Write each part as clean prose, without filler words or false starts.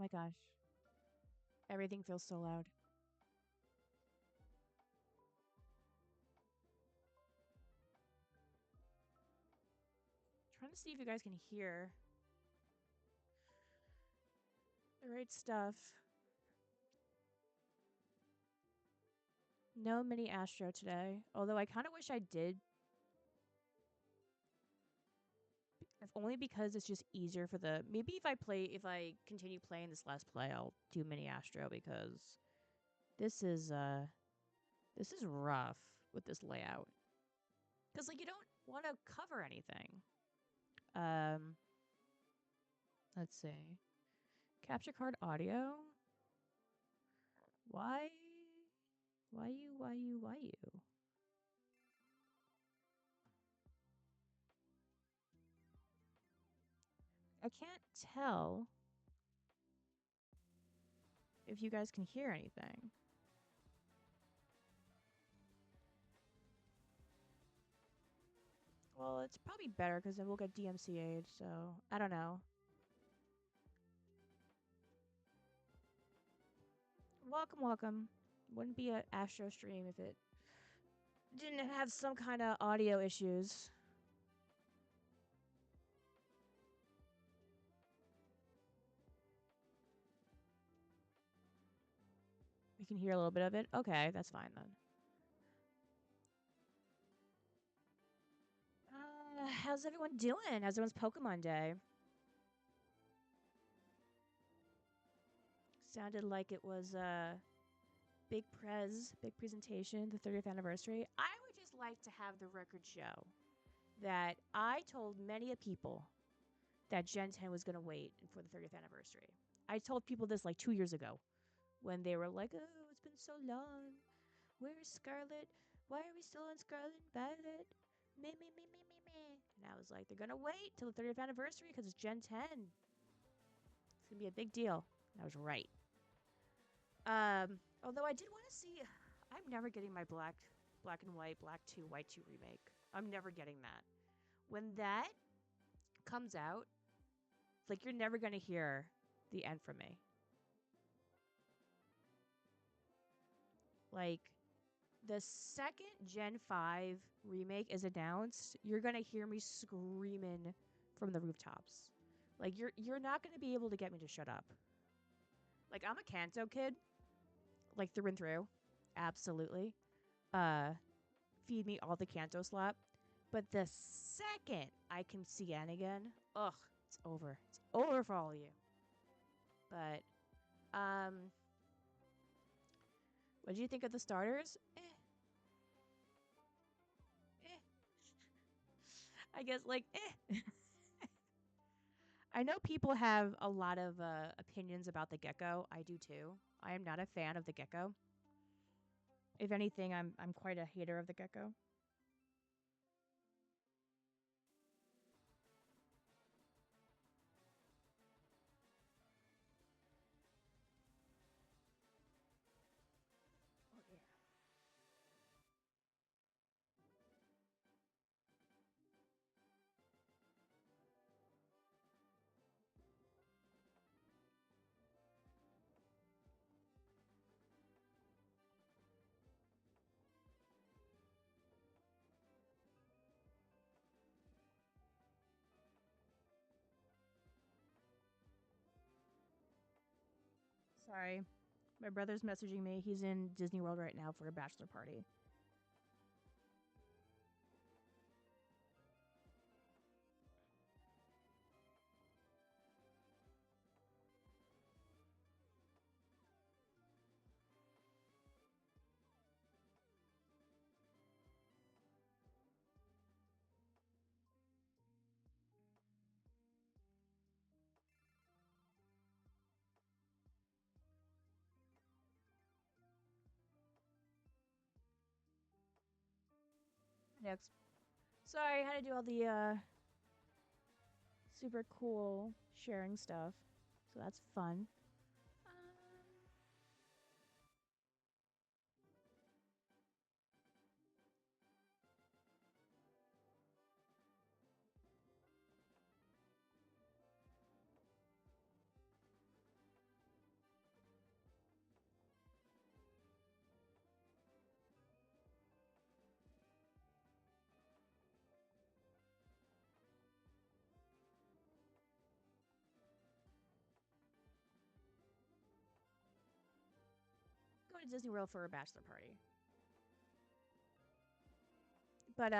my gosh. Everything feels so loud. Trying to see if you guys can hear the right stuff. No mini Astro today. Although I kind of wish I did. If only because it's just easier for the... Maybe if I continue playing this last play, I'll do mini Astro because this is rough with this layout. Because, like, you don't want to cover anything. Let's see. Capture card audio? Why? Why you? I can't tell if you guys can hear anything. Well, it's probably better because then we'll get DMCA'd, so I don't know. Welcome, welcome. Wouldn't be an Astro stream if it didn't have some kind of audio issues. We can hear a little bit of it. Okay, that's fine then. How's everyone doing? How's everyone's Pokemon Day? Sounded like it was big presentation, the 30th anniversary. I would just like to have the record show that I told many people that Gen 10 was going to wait for the 30th anniversary. I told people this like 2 years ago when they were like, oh, it's been so long. Where's Scarlet? Why are we still on Scarlet and Violet? Me. And I was like, they're going to wait till the 30th anniversary because it's Gen 10. It's going to be a big deal. And I was right. Although I did want to see, I'm never getting my black and white, black 2, white 2 remake. I'm never getting that. When that comes out, like, you're never going to hear the end from me. Like, the second Gen 5 remake is announced, you're going to hear me screaming from the rooftops. Like, you're not going to be able to get me to shut up. Like, I'm a Kanto kid. Like, through and through. Absolutely. Feed me all the Kanto slop. But the second I can see Anne again, ugh, it's over. It's over for all of you. But, what do you think of the starters? I guess, like, I know people have a lot of opinions about the gecko. I do too. I am not a fan of the gecko. If anything, I'm quite a hater of the gecko. Oh, yeah. Sorry. My brother's messaging me. He's in Disney World right now for a bachelor party. Next. Sorry, I had to do all the super cool sharing stuff. So that's fun. go to Disney World for a bachelor party. But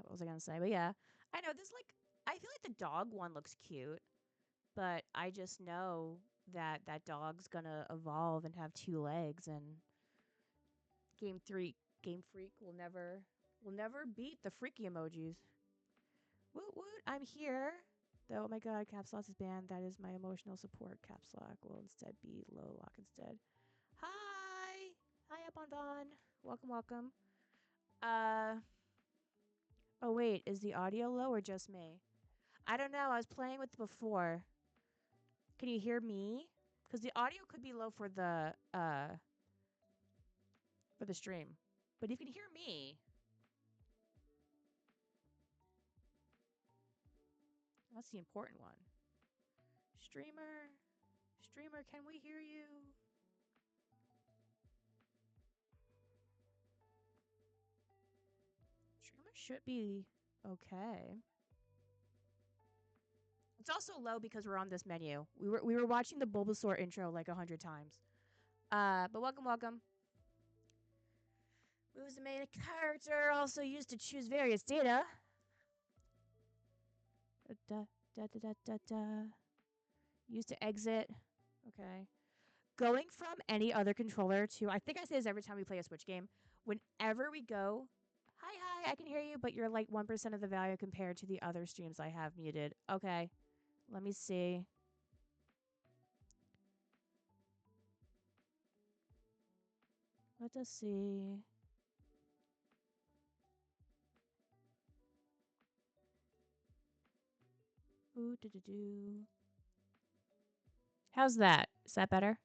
what was I gonna say? But yeah, I know this. Like, I feel like the dog one looks cute, but I just know that that dog's gonna evolve and have 2 legs, and Game Freak will never beat the freaky emojis. Woot woot! I'm here. Though, oh my god, caps lock is banned. That is my emotional support. Caps lock will instead be low lock instead. Hi, hi up on Vaughn. Welcome, welcome. Uh. Oh wait, is the audio low or just me? I don't know. I was playing with it before. Can you hear me? Because the audio could be low for the stream. But you can hear me. That's the important one. Streamer, streamer, can we hear you? Streamer should be okay. It's also low because we're on this menu. We were watching the Bulbasaur intro like 100 times. But welcome, welcome. Moves the main character, also used to choose various data. Da, da, da, da, da, da. Used to exit. Okay. Going from any other controller to, I think I say this every time we play a Switch game. Whenever we go, hi, I can hear you, but you're like 1% of the value compared to the other streams I have muted. Okay. Let me see. Let us see. Ooh, do. How's that? Is that better?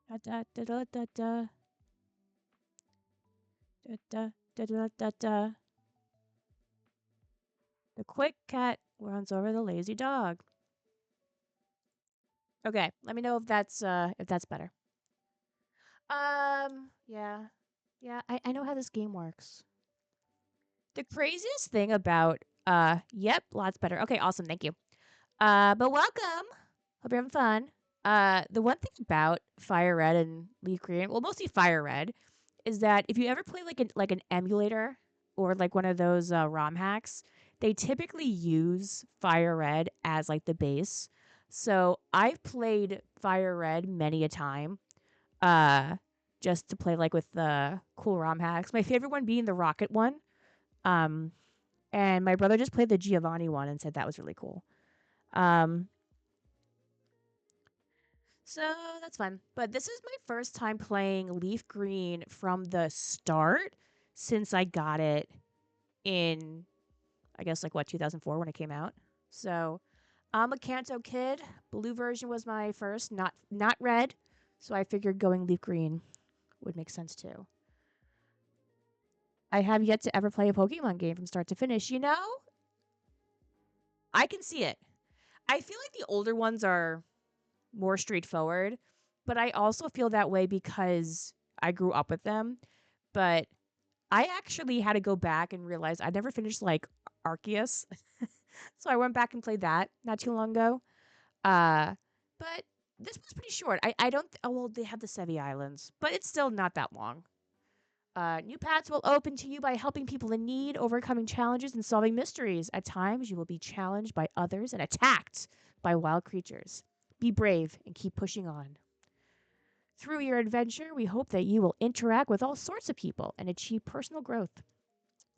Da da da da da da da da da da da. The quick cat runs over the lazy dog. Okay, let me know if that's better. Yeah. Yeah, I know how this game works. The craziest thing about yep, lots better. Okay, awesome, thank you. But welcome. Hope you're having fun. The one thing about Fire Red and Leaf Green, well, mostly Fire Red, is that if you ever play like an emulator or like one of those ROM hacks, they typically use Fire Red as like the base. So I've played Fire Red many a time, just to play like with the cool ROM hacks. My favorite one being the Rocket one. And my brother just played the Giovanni one and said that was really cool. So that's fun. But this is my first time playing Leaf Green from the start since I got it in, I guess, like what, 2004 when it came out. So I'm a Kanto kid. Blue version was my first, not red. So I figured going Leaf Green would make sense too. I have yet to ever play a Pokemon game from start to finish. You know, I can see it. I feel like the older ones are more straightforward, but I also feel that way because I grew up with them. But I actually had to go back and realize I never finished like Arceus. So I went back and played that not too long ago. But this was pretty short. I don't, oh, well, they have the Sevi Islands, but it's still not that long. New paths will open to you by helping people in need, overcoming challenges, and solving mysteries. At times, you will be challenged by others and attacked by wild creatures. Be brave and keep pushing on. Through your adventure, we hope that you will interact with all sorts of people and achieve personal growth.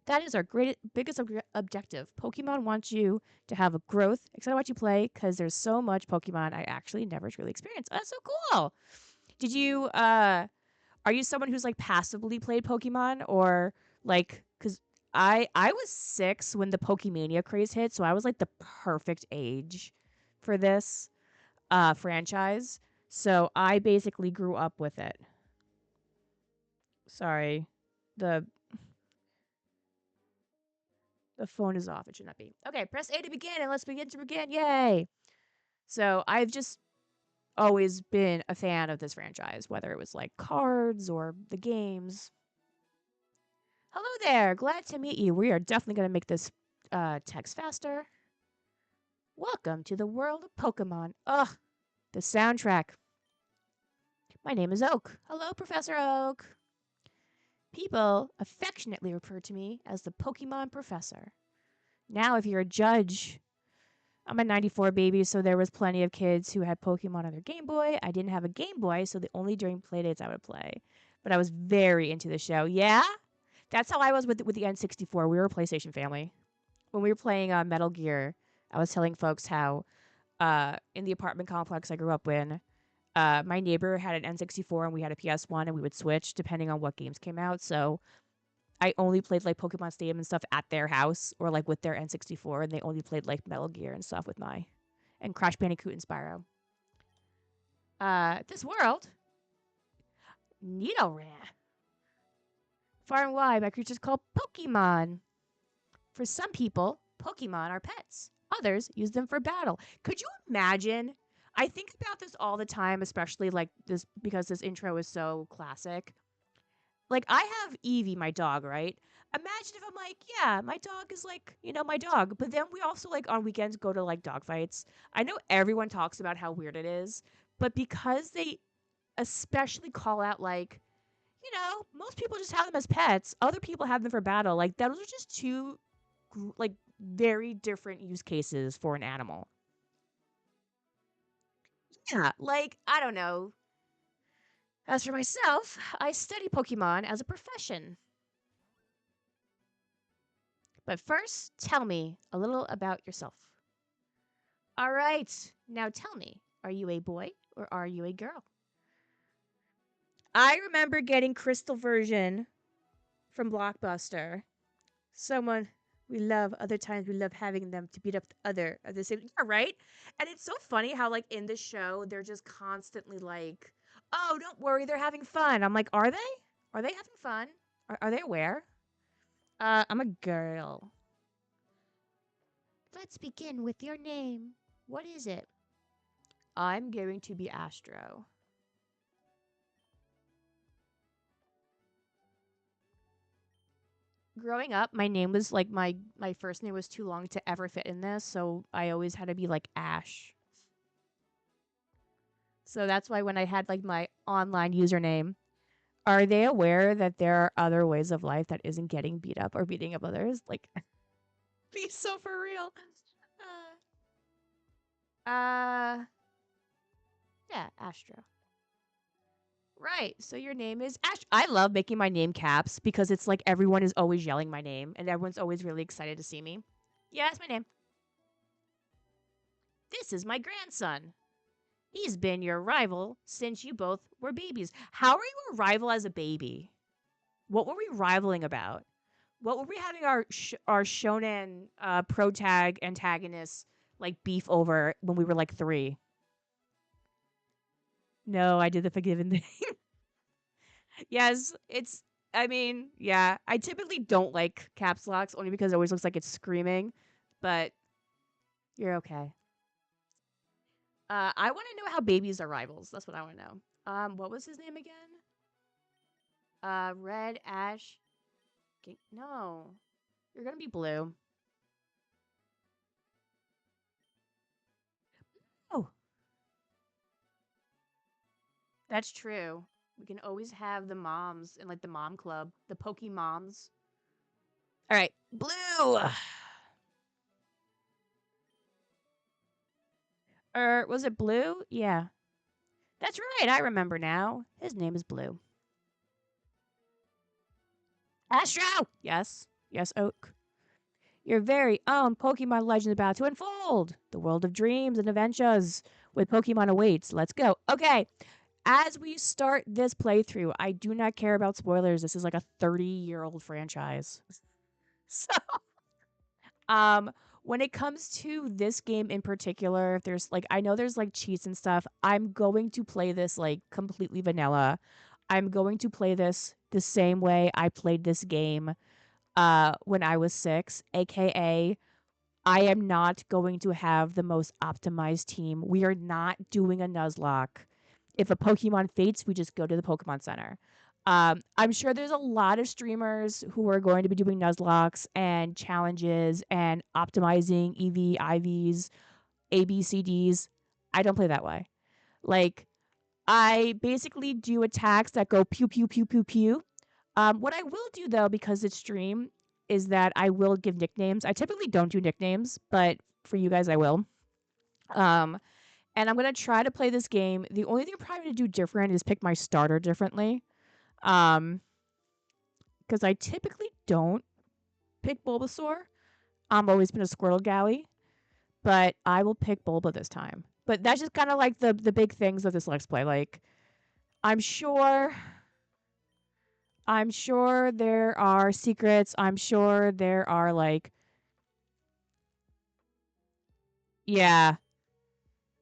That is our biggest objective. Pokemon wants you to have a growth. Excited to watch you play because there's so much Pokemon I actually never truly experienced. That's so cool. Did you are you someone who's like passively played Pokemon or like cuz I was 6 when the Pokemania craze hit, so I was like the perfect age for this franchise. So I basically grew up with it. Sorry. The the phone is off. It should not be. Okay, press A to begin and let's begin to begin. Yay. So I've just always been a fan of this franchise, whether it was like cards or the games. Hello there. Glad to meet you. We are definitely going to make this text faster. Welcome to the world of Pokemon. Ugh, the soundtrack. My name is Oak. Hello, Professor Oak. People affectionately refer to me as the Pokemon Professor. Now, if you're a judge, I'm a 94 baby, so there was plenty of kids who had Pokemon on their Game Boy. I didn't have a Game Boy, so the only during playdates I would play. But I was very into the show. Yeah? That's how I was with the N64. We were a PlayStation family. When we were playing Metal Gear, I was telling folks how in the apartment complex I grew up in, my neighbor had an N64 and we had a PS1 and we would switch depending on what games came out. So I only played like Pokemon Stadium and stuff at their house or like with their N64, and they only played like Metal Gear and stuff with my and Crash Bandicoot and Spyro. This world, Nidoran. Far and wide by creatures called Pokemon. For some people, Pokemon are pets. Others use them for battle. Could you imagine? I think about this all the time, especially like this because this intro is so classic. Like I have Evie, my dog, right? Imagine if I'm like, yeah, my dog is like, my dog. But then we also like on weekends go to like dog fights. I know everyone talks about how weird it is, but because they especially call out like, most people just have them as pets. Other people have them for battle. Like those are just two like very different use cases for an animal. Yeah, like I don't know. As for myself, I study Pokemon as a profession. But first, tell me a little about yourself. All right, now tell me, are you a boy or are you a girl? I remember getting Crystal version from Blockbuster. Someone we love, other times we love having them to beat up the other of the same. Yeah, right? And it's so funny how, like, in the show, they're just constantly like, oh, don't worry, they're having fun. I'm like, are they? Are they having fun? Are they aware? I'm a girl. Let's begin with your name. What is it? I'm going to be Astro. Growing up, my name was like my first name was too long to ever fit in this, so I always had to be like Ash. So that's why when I had like my online username, are they aware that there are other ways of life that isn't getting beat up or beating up others? Like, be so for real. Uh, yeah, Astro. Right. So your name is Ash. I love making my name caps because it's like everyone is always yelling my name and everyone's always really excited to see me. Yeah, that's my name. This is my grandson. He's been your rival since you both were babies. How are you a rival as a baby? What were we rivaling about? What were we having our shonen pro tag antagonists like beef over when we were like 3? No, I did the forgiven thing. Yes, it's. I mean, yeah. I typically don't like caps locks only because it always looks like it's screaming, but you're okay. I want to know how babies are rivals. That's what I want to know. What was his name again? Red, Ash. No, you're gonna be blue. Oh, that's true. We can always have the moms and like the mom club, the Pokey moms. All right, blue. Or was it blue? Yeah, that's right. I remember now. His name is Blue. Astro. Yes, yes, Oak. Your very own Pokemon legend about to unfold. The world of dreams and adventures with Pokemon awaits. Let's go. Okay, as we start this playthrough, I do not care about spoilers. This is like a 30-year-old franchise. So, um, when it comes to this game in particular, if there's like, I know there's like cheats and stuff, I'm going to play this like completely vanilla. I'm going to play this the same way I played this game when I was 6, aka I am not going to have the most optimized team. We are not doing a Nuzlocke. If a Pokemon faints, we just go to the Pokemon Center. I'm sure there's a lot of streamers who are going to be doing Nuzlocks and challenges and optimizing EV, IVs, ABCDs. I don't play that way. Like, I basically do attacks that go pew, pew, pew, pew, pew. What I will do, though, because it's stream, is that I will give nicknames. I typically don't do nicknames, but for you guys, I will. Um, and I'm going to try to play this game. The only thing I'm probably going to do different is pick my starter differently. Um, because I typically don't pick Bulbasaur. I'm always been a Squirtle galley, but I will pick Bulba this time. But that's just kind of like the big things of this Let's Play. Like, I'm sure I'm sure there are secrets. I'm sure there are like, yeah,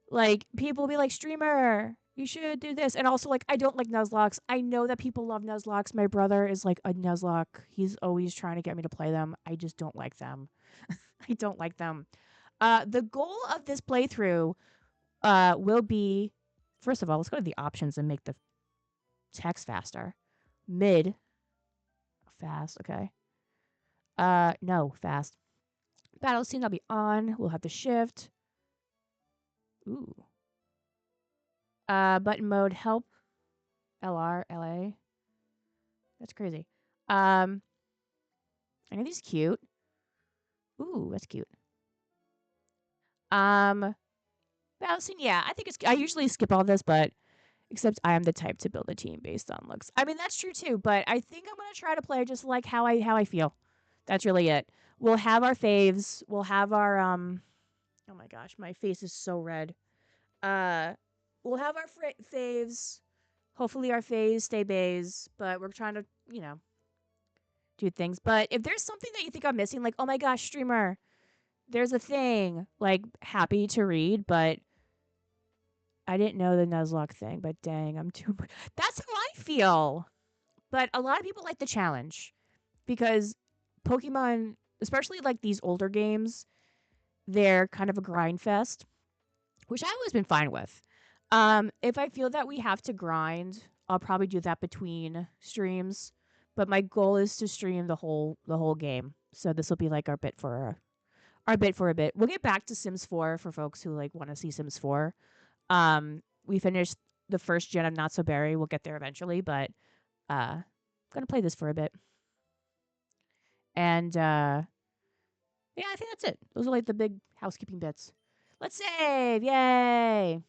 like people will be like, streamer, you should do this. And also, like, I don't like Nuzlocks. I know that people love Nuzlocks. My brother is like a Nuzlock. He's always trying to get me to play them. I just don't like them. I don't like them. The goal of this playthrough will be, first of all, let's go to the options and make the text faster. Mid, fast, okay. No, fast. Battle scene, I'll be on. We'll have to shift. Ooh. Button mode, help, LR, LA. That's crazy. I know these cute. Ooh, that's cute. Battle scene, yeah, I think it's. I usually skip all this, but except I am the type to build a team based on looks. I mean, that's true too, but I think I'm gonna try to play just like how I feel. That's really it. We'll have our faves. We'll have our Oh my gosh, my face is so red. Uh, we'll have our faves. Hopefully, our faves stay bays, but we're trying to, do things. But if there's something that you think I'm missing, like, oh my gosh, streamer, there's a thing, like, happy to read, but I didn't know the Nuzlocke thing, but dang, I'm too much. That's how I feel. But a lot of people like the challenge because Pokemon, especially like these older games, they're kind of a grind fest, which I've always been fine with. If I feel that we have to grind, I'll probably do that between streams. But my goal is to stream the whole game. So this will be like our bit for a bit. We'll get back to Sims 4 for folks who like want to see Sims 4. We finished the first gen of Not So Berry. We'll get there eventually, but I'm gonna play this for a bit. And yeah, I think that's it. Those are like the big housekeeping bits. Let's save! Yay!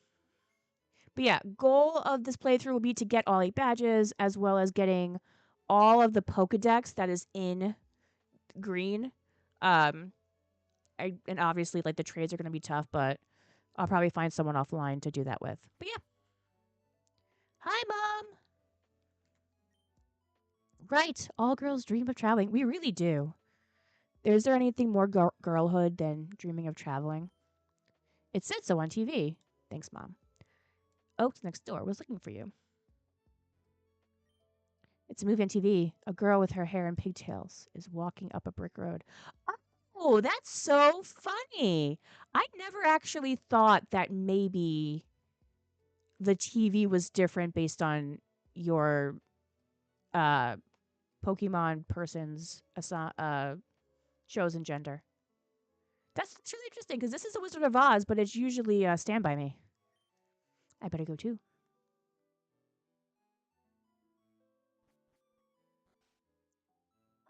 But yeah, goal of this playthrough will be to get all 8 badges, as well as getting all of the Pokedex that is in green. Um, and obviously, like, the trades are going to be tough, but I'll probably find someone offline to do that with. But yeah. Hi, Mom! Right, all girls dream of traveling. We really do. Is there anything more girlhood than dreaming of traveling? It said so on TV. Thanks, Mom. Oaks next door was looking for you. It's a movie on TV. A girl with her hair in pigtails is walking up a brick road. Oh, that's so funny. I never actually thought that maybe the TV was different based on your uh, Pokemon person's chosen gender. That's really interesting because this is the Wizard of Oz, but it's usually Stand By Me. I better go too.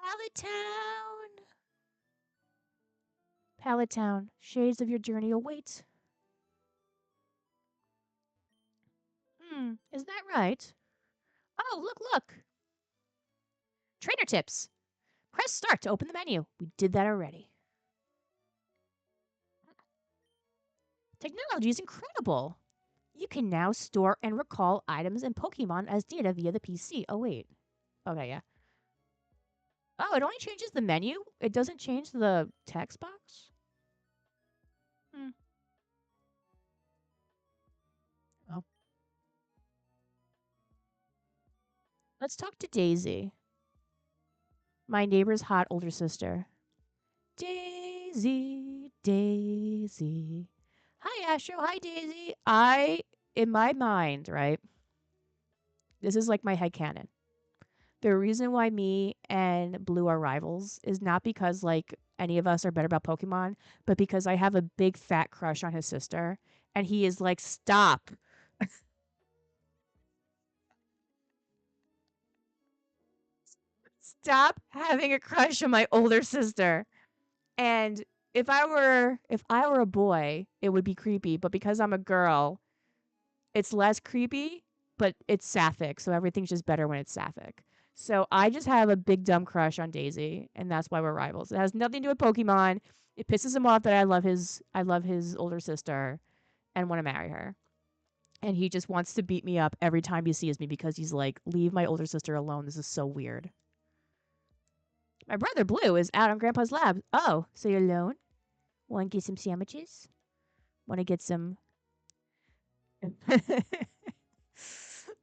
Pallet Town! Pallet Town. Shades of your journey await. Is that right? Oh, look! Trainer tips. Press start to open the menu. We did that already. Technology is incredible. You can now store and recall items and Pokemon as data via the PC. Oh, wait. Okay, yeah. Oh, it only changes the menu? It doesn't change the text box? Hmm. Oh. Let's talk to Daisy. My neighbor's hot older sister. Daisy, Daisy. Hi, Astro. Hi, Daisy. In my mind, right? This is like my headcanon. The reason why me and Blue are rivals is not because like any of us are better about Pokemon, but because I have a big fat crush on his sister, and he is like, stop, stop having a crush on my older sister. And if I were a boy, it would be creepy, but because I'm a girl, it's less creepy, but it's sapphic, so everything's just better when it's sapphic. So I just have a big dumb crush on Daisy, and that's why we're rivals. It has nothing to do with Pokemon. It pisses him off that I love his older sister and want to marry her. And he just wants to beat me up every time he sees me because he's like, "Leave my older sister alone. This is so weird." My brother Blue is out on Grandpa's lab. Oh, so you're alone? Want to get some sandwiches? Want to get some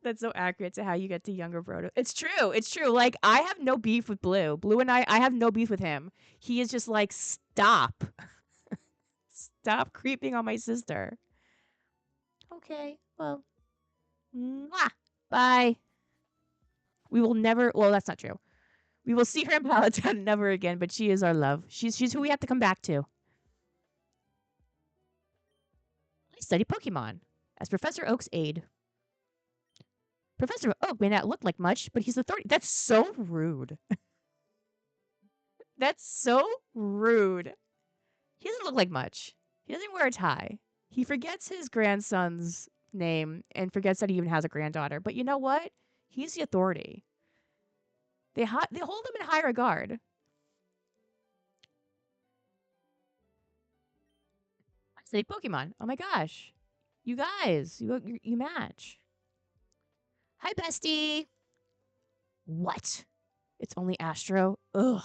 That's so accurate to how you get to younger Brodo. It's true. It's true. Like I have no beef with Blue. Blue and I have no beef with him. He is just like, stop. Stop creeping on my sister. Okay. Well, mwah. Bye. We will never, well, that's not true. We will see her in Pallet Town never again, but she is our love. She's who we have to come back to. I study Pokemon as Professor Oak's aide. Professor Oak may not look like much, but he's authority. That's so rude. That's so rude. He doesn't look like much. He doesn't wear a tie. He forgets his grandson's name and forgets that he even has a granddaughter. But you know what? He's the authority. They hold him in high regard. I say Pokemon. Oh my gosh. You guys, you match. Hi, bestie. What? It's only Astro? Ugh.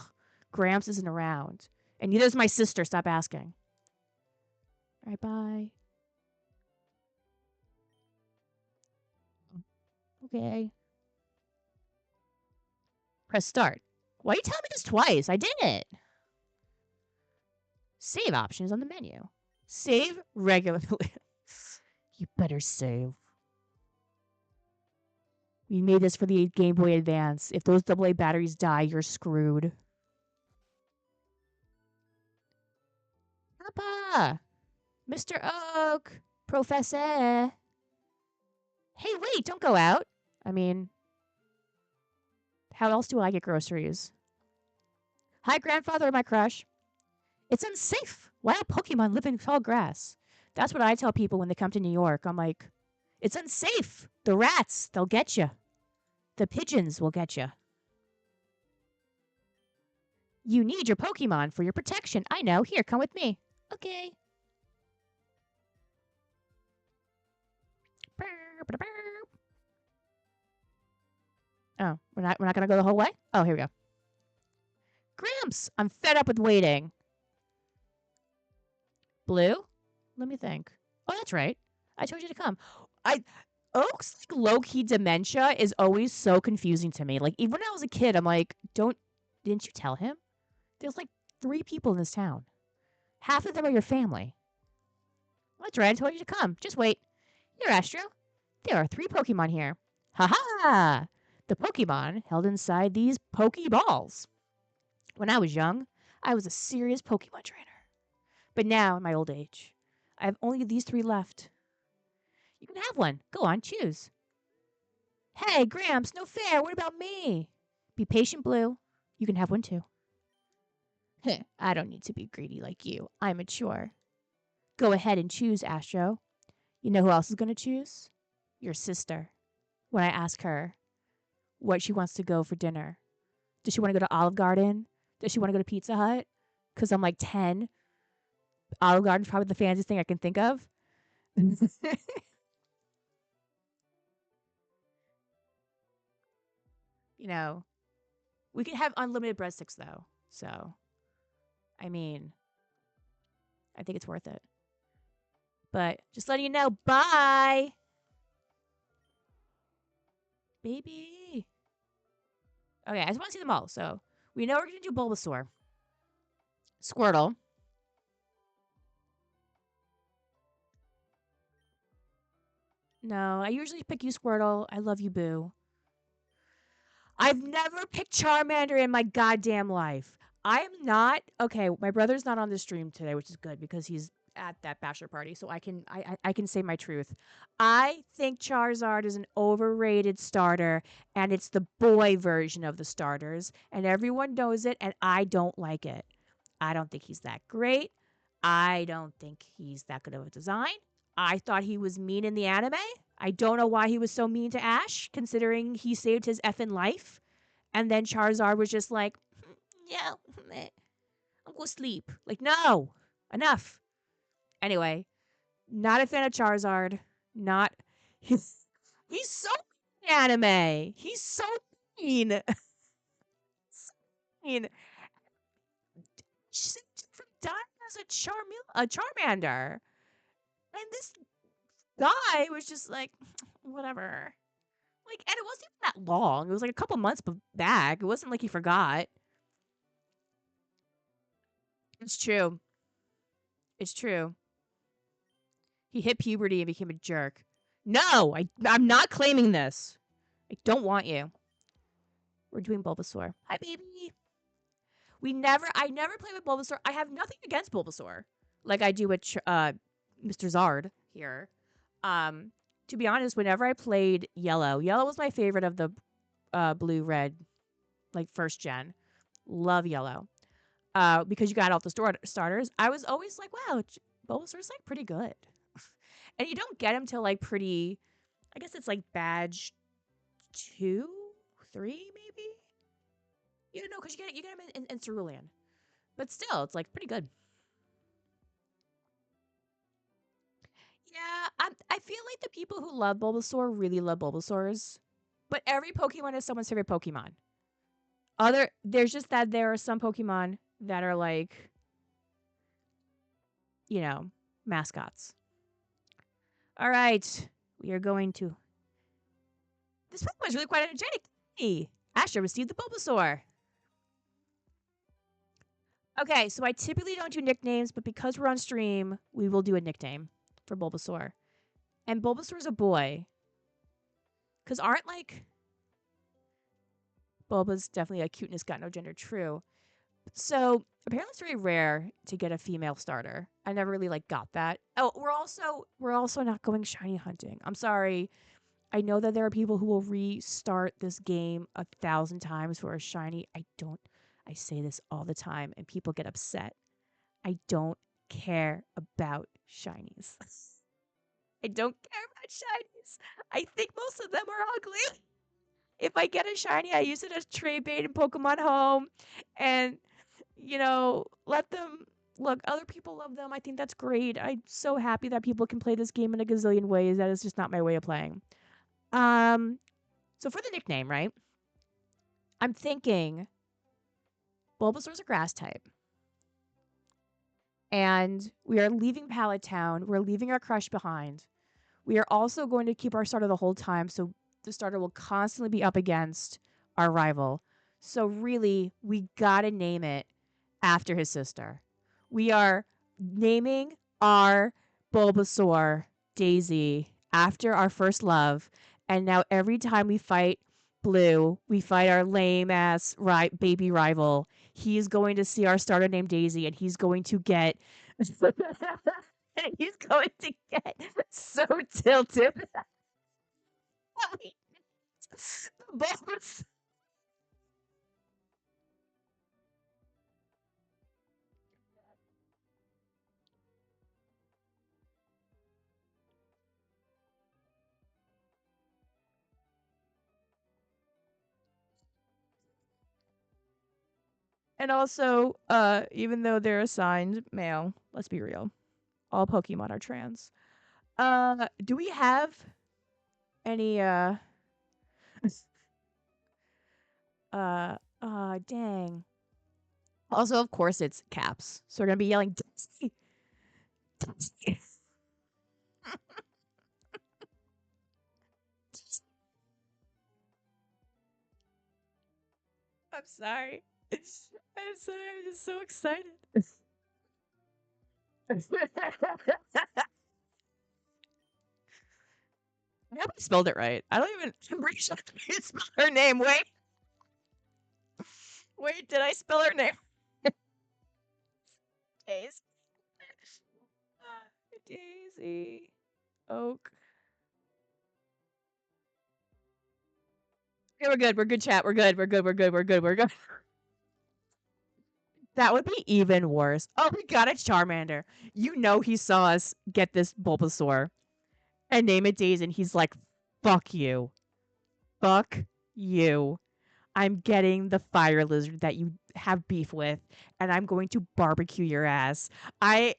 Gramps isn't around. And neither is my sister. Stop asking. All right, bye. Okay. Press start. Why are you telling me this twice? I did it. Save options on the menu. Save regularly. You better save. We made this for the Game Boy Advance. If those AA batteries die, you're screwed. Papa! Mr. Oak! Professor! Hey, wait, don't go out. I mean, how else do I get groceries? Hi, grandfather, my crush. It's unsafe. Wild Pokemon live in tall grass. That's what I tell people when they come to New York. I'm like, it's unsafe. The rats, they'll get you. The pigeons will get you. You need your Pokemon for your protection. I know. Here, come with me. Okay. Oh, we're not gonna go the whole way? Oh, here we go. Gramps, I'm fed up with waiting. Blue? Let me think. Oh, that's right. I told you to come. I Oak's like low key dementia is always so confusing to me. Like even when I was a kid, I'm like, didn't you tell him? There's like 3 people in this town. Half of them are your family. That's right. I told you to come. Just wait. Here, Astro. There are 3 Pokemon here. Ha ha! The Pokemon held inside these Pokeballs. When I was young, I was a serious Pokemon trainer. But now, in my old age, I have only these 3 left. You can have one. Go on, choose. Hey, Gramps, no fair. What about me? Be patient, Blue. You can have one too. I don't need to be greedy like you. I'm mature. Go ahead and choose, Astro. You know who else is going to choose? Your sister. When I ask her what she wants to go for dinner, does she want to go to Olive Garden? Does she want to go to Pizza Hut? Because I'm like 10. Olive Garden's probably the fanciest thing I can think of. You know, we can have unlimited breadsticks though. So, I mean, I think it's worth it. But just letting you know, bye, baby. Okay, I just want to see them all. So, we know we're going to do Bulbasaur, Squirtle. No, I usually pick you, Squirtle. I love you, Boo. I've never picked Charmander in my goddamn life. I am not okay. My brother's not on the stream today, which is good because he's at that bachelor party, so I can say my truth. I think Charizard is an overrated starter, and it's the boy version of the starters, and everyone knows it, and I don't like it. I don't think he's that great. I don't think he's that good of a design. I thought he was mean in the anime. I don't know why he was so mean to Ash, considering he saved his effing life. And then Charizard was just like, "No, I'm going to sleep." Like, no, enough. Anyway, not a fan of Charizard. Not. He's, he's so mean in anime. He's so mean. So mean. Saved him from dying as a Charmander. And this guy was just like, whatever. Like, and it wasn't even that long. It was like a couple months back. It wasn't like he forgot. It's true. It's true. He hit puberty and became a jerk. No, I'm not claiming this. I don't want you. We're doing Bulbasaur. Hi, baby. I never play with Bulbasaur. I have nothing against Bulbasaur, like I do with Mr. Zard here. To be honest, whenever I played Yellow was my favorite of the blue, red, like first gen. Love Yellow. Because you got all the starters. I was always like, wow, Bulbasaur's like pretty good. And you don't get him till like pretty, I guess it's like badge 2, 3 maybe. You don't know because you get him in Cerulean, but still, it's like pretty good. Yeah, I feel like the people who love Bulbasaur really love Bulbasaurs, but every Pokemon is someone's favorite Pokemon. There's just that there are some Pokemon that are like, you know, mascots. All right, we are going to. This Pokemon is really quite energetic. Hey, Asher received the Bulbasaur. Okay, so I typically don't do nicknames, but because we're on stream, we will do a nickname for Bulbasaur. And Bulbasaur's a boy. Because aren't like. Bulba's definitely a cuteness got no gender, true. So apparently it's very rare to get a female starter. I never really like got that. Oh, we're also not going shiny hunting. I'm sorry. I know that there are people who will restart this game 1,000 times for a shiny. I say this all the time and people get upset. I don't care about shinies. I don't care about shinies. I think most of them are ugly. If I get a shiny, I use it as trade bait in Pokemon Home and, let them look. Other people love them. I think that's great. I'm so happy that people can play this game in a gazillion ways. That is just not my way of playing. So for the nickname, right? I'm thinking Bulbasaur's a grass type. And we are leaving Pallet Town. We're leaving our crush behind. We are also going to keep our starter the whole time, so the starter will constantly be up against our rival. So really, we gotta name it after his sister. We are naming our Bulbasaur Daisy after our first love. And now every time we fight Blue, we fight our lame ass baby rival. He's going to see our starter named Daisy, and he's going to get. He's going to get so tilted. Bulbas- And also, even though they're assigned male, let's be real, all Pokemon are trans. Do we have any dang. Also, of course, it's caps. So we're gonna be yelling Dusty. Dusty. I'm sorry. I'm sorry, I'm just so excited. I hope I spelled it right. I don't even. I'm pretty sure I spelled her name. Wait. Wait, did I spell her name? Daisy. Daisy. Oak. Okay, we're good. We're good, chat. We're good. We're good. We're good. We're good. We're good. That would be even worse. Oh my god, it's Charmander. You know he saw us get this Bulbasaur and name it Daisy, and he's like, fuck you. Fuck you. I'm getting the fire lizard that you have beef with, and I'm going to barbecue your ass. I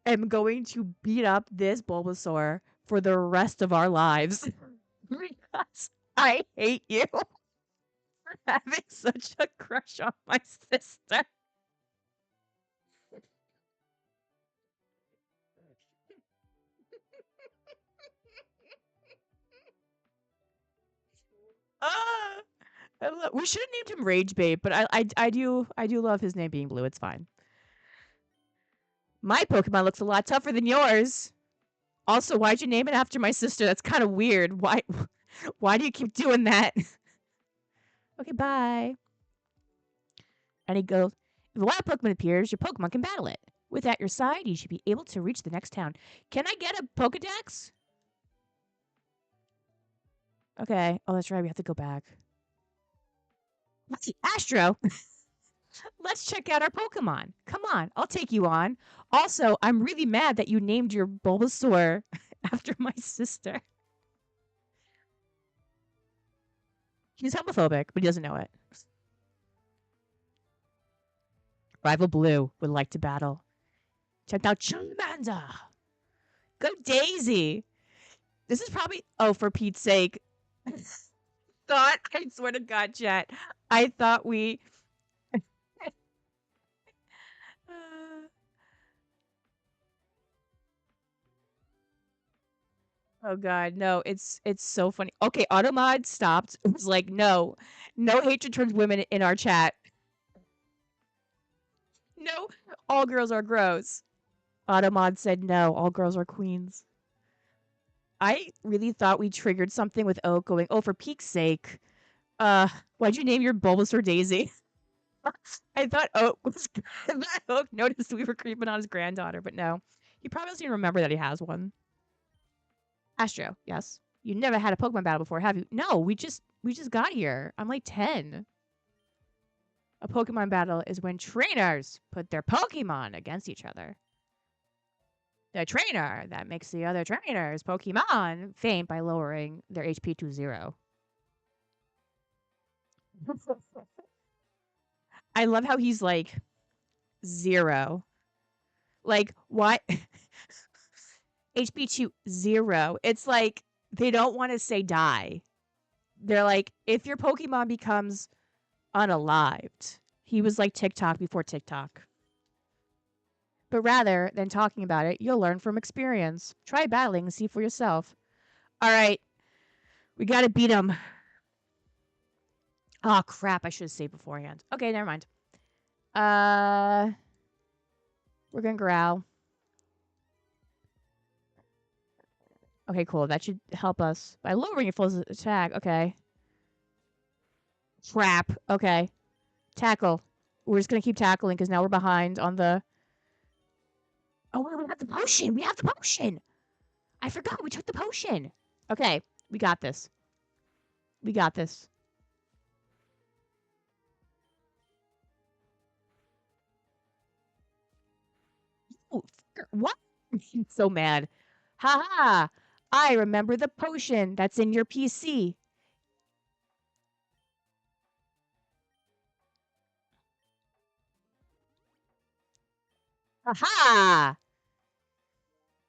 am going to beat up this Bulbasaur for the rest of our lives because I hate you for having such a crush on my sister. Ah, we should have named him Rage Bait, but I do love his name being blue. It's fine. My Pokemon looks a lot tougher than yours. Also, why'd you name it after my sister? That's kind of weird. Why do you keep doing that? Okay, bye. And he goes, if a wild Pokemon appears, your Pokemon can battle it. With at your side, you should be able to reach the next town. Can I get a Pokedex? Okay. Oh, that's right. We have to go back. Let's see. Astro. Let's check out our Pokemon. Come on. I'll take you on. Also, I'm really mad that you named your Bulbasaur after my sister. He's homophobic, but he doesn't know it. Rival Blue would like to battle. Check out Charmander. Go Daisy. This is probably, oh, for Pete's sake. I swear to God, chat. I thought we. Oh God, no! It's so funny. Okay, Automod stopped. It was like, no hatred towards women in our chat. No, all girls are gross. Automod said no, all girls are queens. I really thought we triggered something with Oak going, oh, for Pete's sake. Why'd you name your Bulbasaur Daisy? I thought Oak was Oak noticed we were creeping on his granddaughter, but no. He probably doesn't even remember that he has one. Astro, yes. You never had a Pokemon battle before, have you? No, we just got here. I'm like 10. A Pokemon battle is when trainers put their Pokemon against each other. The trainer that makes the other trainer's Pokemon faint by lowering their HP to 0. I love how he's like 0. Like, what? HP to 0. It's like they don't want to say die. They're like, if your Pokemon becomes unalived, he was like TikTok before TikTok. But rather than talking about it, you'll learn from experience. Try battling and see for yourself. All right. We got to beat him. Oh, crap. I should have saved beforehand. Okay, never mind. We're going to growl. Okay, cool. That should help us by lowering your full attack. Okay. Crap. Okay. Tackle. We're just going to keep tackling because now we're behind on the... Oh, we have the potion. We have the potion. I forgot we took the potion. Okay. We got this. We got this. Oh, what? I'm so mad. Ha ha. I remember the potion that's in your PC. Ha ha.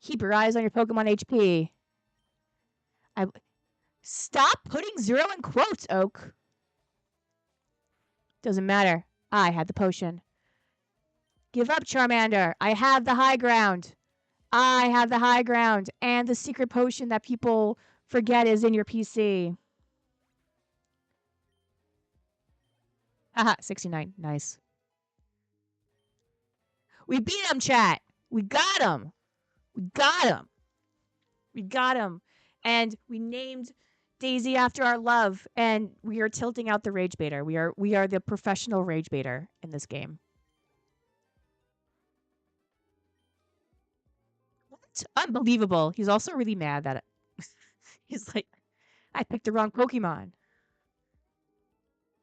Keep your eyes on your Pokemon HP. Stop putting 0 in quotes, Oak. Doesn't matter. I had the potion. Give up, Charmander. I have the high ground. I have the high ground. And the secret potion that people forget is in your PC. Haha, 69. Nice. We beat him, chat. We got him. We got him. We got him. And we named Daisy after our love, and we are tilting out the rage baiter. We are the professional rage baiter in this game. What? Unbelievable. He's also really mad that he's like, I picked the wrong Pokemon.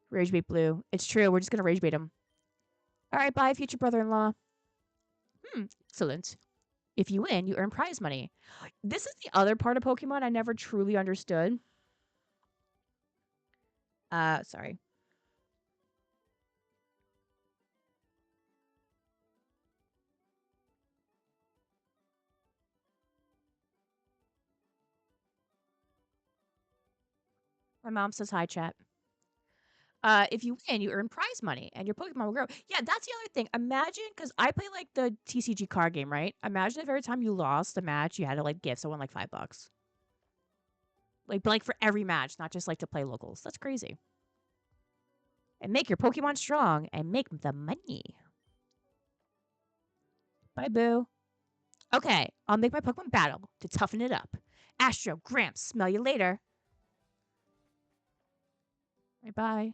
Rage bait Blue. It's true. We're just gonna rage bait him. All right, bye, future brother-in-law. Excellent. If you win, you earn prize money. This is the other part of Pokemon I never truly understood. Sorry. My mom says hi, chat. If you win, you earn prize money and your Pokemon will grow. Yeah, that's the other thing. Imagine, because I play like the TCG card game, right? Imagine if every time you lost a match, you had to like give someone like $5. Like for every match, not just like to play locals. That's crazy. And make your Pokemon strong and make the money. Bye, boo. Okay, I'll make my Pokemon battle to toughen it up. Astro, Gramps, smell you later. Bye.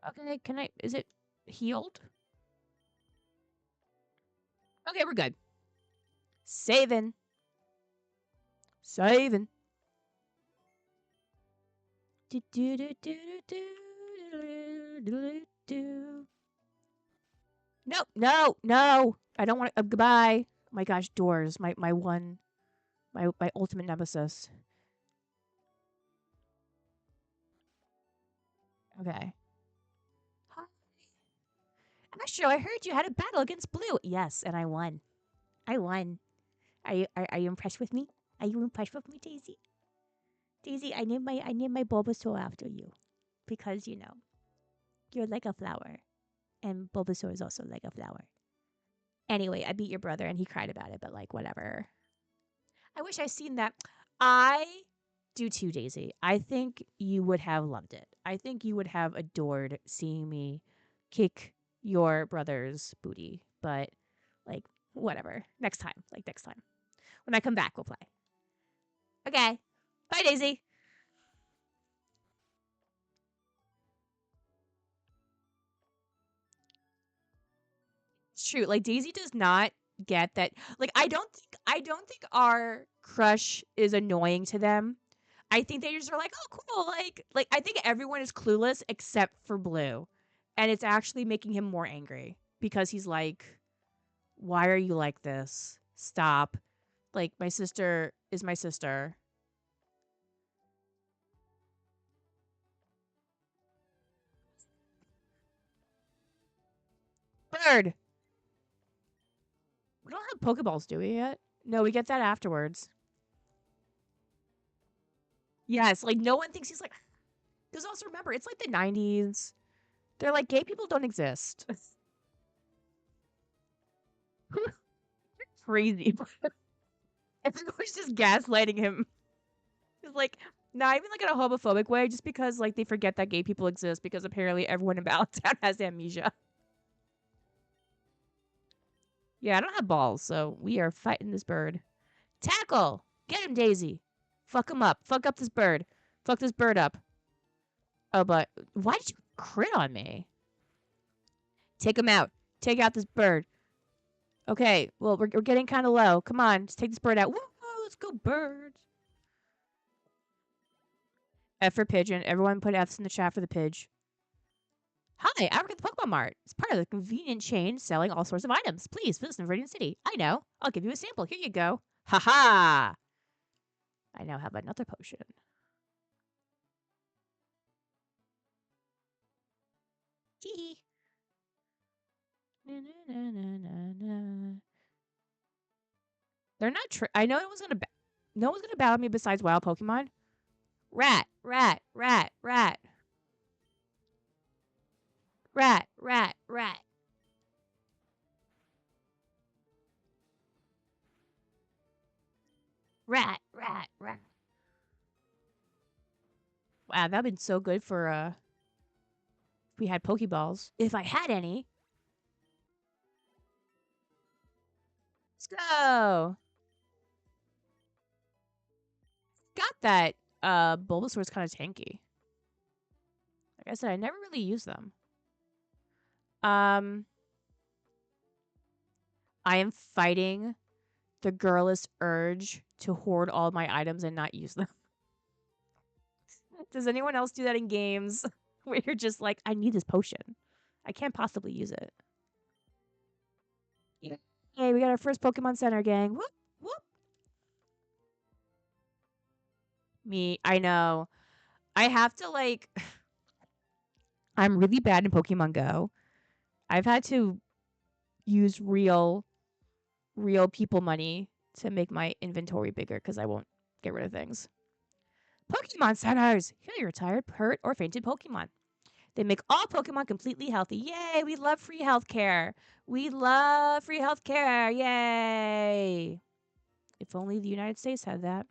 Okay, is it healed? Okay, we're good. Saving. No. I don't want to. Goodbye. Oh my gosh, doors. My ultimate nemesis. Okay. Hi. Astro, I heard you had a battle against Blue. Yes, and I won. Are you impressed with me? Are you impressed with me, Daisy? Daisy, I named my Bulbasaur after you because you're like a flower, and Bulbasaur is also like a flower. Anyway, I beat your brother, and he cried about it, but like whatever. I wish I seen that. I do too, Daisy. I think you would have loved it. I think you would have adored seeing me kick your brother's booty, but like whatever. Next time. When I come back, we'll play. Okay. Bye, Daisy. It's true. Like Daisy does not get that. Like I don't think our crush is annoying to them. I think they just are like, oh, cool. Like I think everyone is clueless except for Blue, and it's actually making him more angry because he's like, why are you like this? Stop. Like my sister is my sister. Bird. We don't have Pokeballs, do we yet? No, we get that afterwards. Yes, like no one thinks he's like. Because also remember, it's like the 90s. They're like, gay people don't exist. Crazy. Everyone's just gaslighting him. It's like, not even like in a homophobic way, just because like they forget that gay people exist because apparently everyone in Pallet Town has amnesia. Yeah, I don't have balls, so we are fighting this bird. Tackle! Get him, Daisy. Fuck him up. Fuck up this bird. Fuck this bird up. Oh, but why did you crit on me? Take him out. Take out this bird. Okay, well, we're getting kind of low. Come on, let's take this bird out. Woo! Let's go, birds. F for pigeon. Everyone put F's in the chat for the pidge. Hi, I work at the Pokemon Mart. It's part of the convenient chain selling all sorts of items. Please visit Viridian City. I know. I'll give you a sample. Here you go. Ha ha! I now have another potion. Tee. They're not. I know no one's gonna battle me besides wild Pokemon. Rat, rat, rat, rat, rat, rat, rat. Rat, rat, rat. Wow, that'd been so good for if we had Pokeballs. If I had any. Let's go. that Bulbasaur is kind of tanky. Like I said, I never really use them. Um, I am fighting the girlish urge to hoard all my items and not use them. Does anyone else do that in games where you're just like, I need this potion. I can't possibly use it. Yeah. Hey, we got our first Pokemon Center, gang. Whoop, whoop. Me, I know. I have to like I'm really bad in Pokemon Go. I've had to use real people money to make my inventory bigger because I won't get rid of things. Pokemon centers! Heal your tired, hurt, or fainted Pokemon. They make all Pokemon completely healthy. Yay! We love free healthcare. We love free healthcare. Yay! If only the United States had that.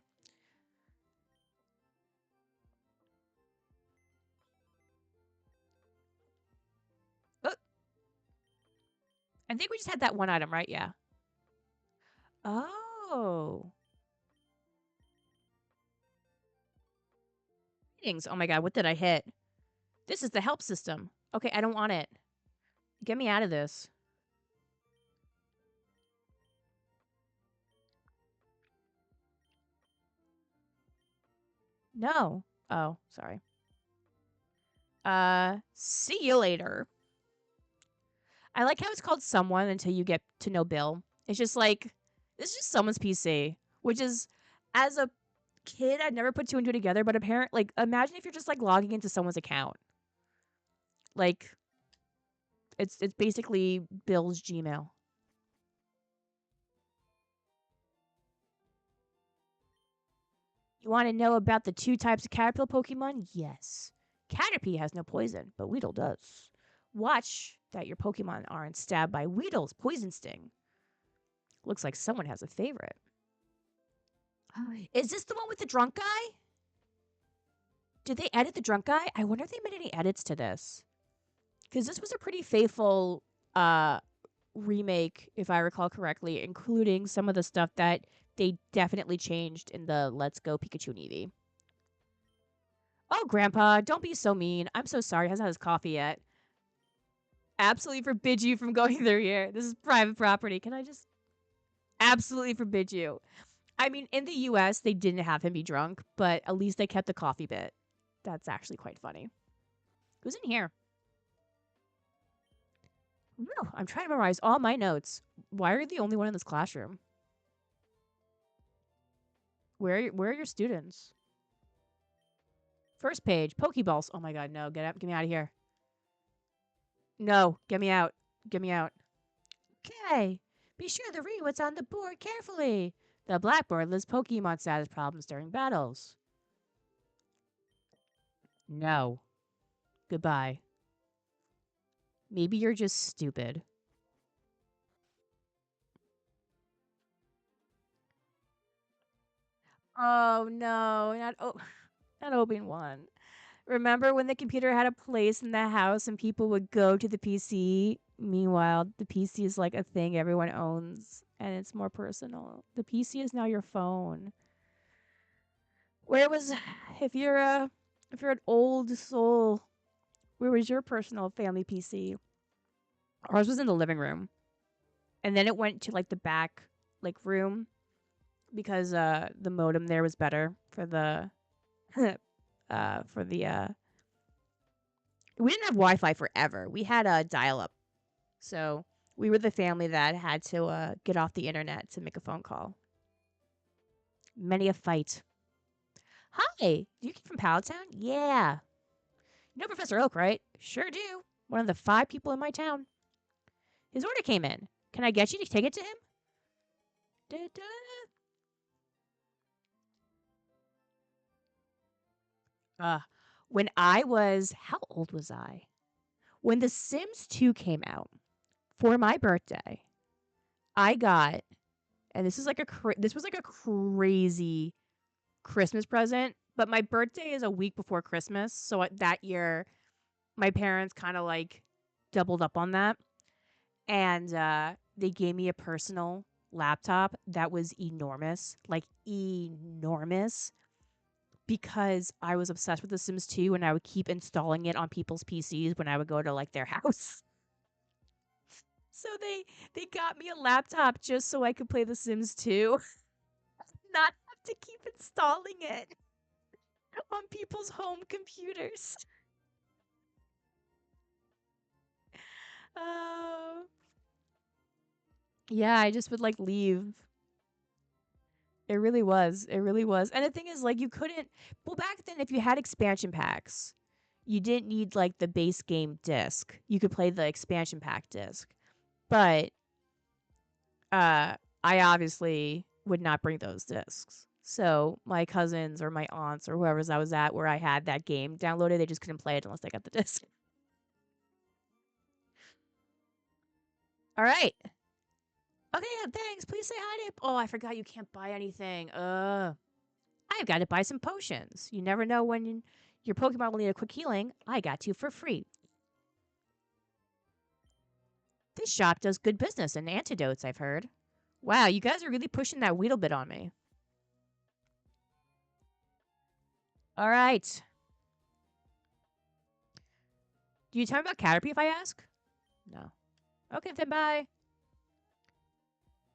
Oh, I think we just had that one item, right? Yeah. Oh. Meetings. Oh my god, what did I hit? This is the help system. Okay, I don't want it. Get me out of this. No. Oh, sorry. See you later. I like how it's called someone until you get to know Bill. It's just like this is just someone's PC, which is as a kid I'd never put two and two together, but apparently like imagine if you're just like logging into someone's account. Like it's basically Bill's Gmail. You want to know about the two types of caterpillar Pokemon? Yes. Caterpie has no poison, but Weedle does. Watch that your Pokemon aren't stabbed by Weedle's poison sting. Looks like someone has a favorite. Is this the one with the drunk guy? Did they edit the drunk guy? I wonder if they made any edits to this. Because this was a pretty faithful remake, if I recall correctly, including some of the stuff that they definitely changed in the Let's Go Pikachu and Eevee. Oh, Grandpa, don't be so mean. I'm so sorry. He hasn't had his coffee yet. Absolutely forbid you from going through here. This is private property. Can I just absolutely forbid you? I mean, in the US, they didn't have him be drunk, but at least they kept the coffee bit. That's actually quite funny. Who's in here? No, I'm trying to memorize all my notes. Why are you the only one in this classroom? Where are your students? First page, Pokeballs. Oh my god, no, get me out of here. No, get me out. Get me out. Okay. Be sure to read what's on the board carefully. The blackboard lists Pokemon status problems during battles. No. Goodbye. Maybe you're just stupid. Oh no, not open one. Remember when the computer had a place in the house and people would go to the PC? Meanwhile, the PC is like a thing everyone owns and it's more personal. The PC is now your phone. Where was if you're an old soul, where was your personal family PC? Ours was in the living room. And then it went to like the back like room because the modem there was better for the for the we didn't have Wi-Fi forever. We had a dial-up. So, we were the family that had to get off the internet to make a phone call. Many a fight. Hi, do you come from Pallet Town? Yeah. You know Professor Oak, right? Sure do. One of the 5 people in my town. His order came in. Can I get you to take it to him? Da-da. Uh, when I was, how old was I? When The Sims 2 came out for my birthday, I got, and this is like this was like a crazy Christmas present, but my birthday is a week before Christmas, so that year my parents kind of like doubled up on that, and they gave me a personal laptop that was enormous, like enormous. because I was obsessed with The Sims 2 and I would keep installing it on people's PCs when I would go to like their house. So they got me a laptop just so I could play The Sims 2, not have to keep installing it on people's home computers. Oh. Yeah, I just would like leave. It really was. It really was. And the thing is, like, you couldn't. Well, back then, if you had expansion packs, you didn't need like the base game disc. You could play the expansion pack disc. But I obviously would not bring those discs. So my cousins or my aunts or whoever's I was at where I had that game downloaded, they just couldn't play it unless they got the disc. All right. Okay, yeah, thanks. Please say hi to. Oh, I forgot you can't buy anything. I've got to buy some potions. You never know when your Pokemon will need a quick healing. I got you for free. This shop does good business in antidotes, I've heard. Wow, you guys are really pushing that Weedle bit on me. All right. Do you tell me about Caterpie if I ask? No. Okay, then bye.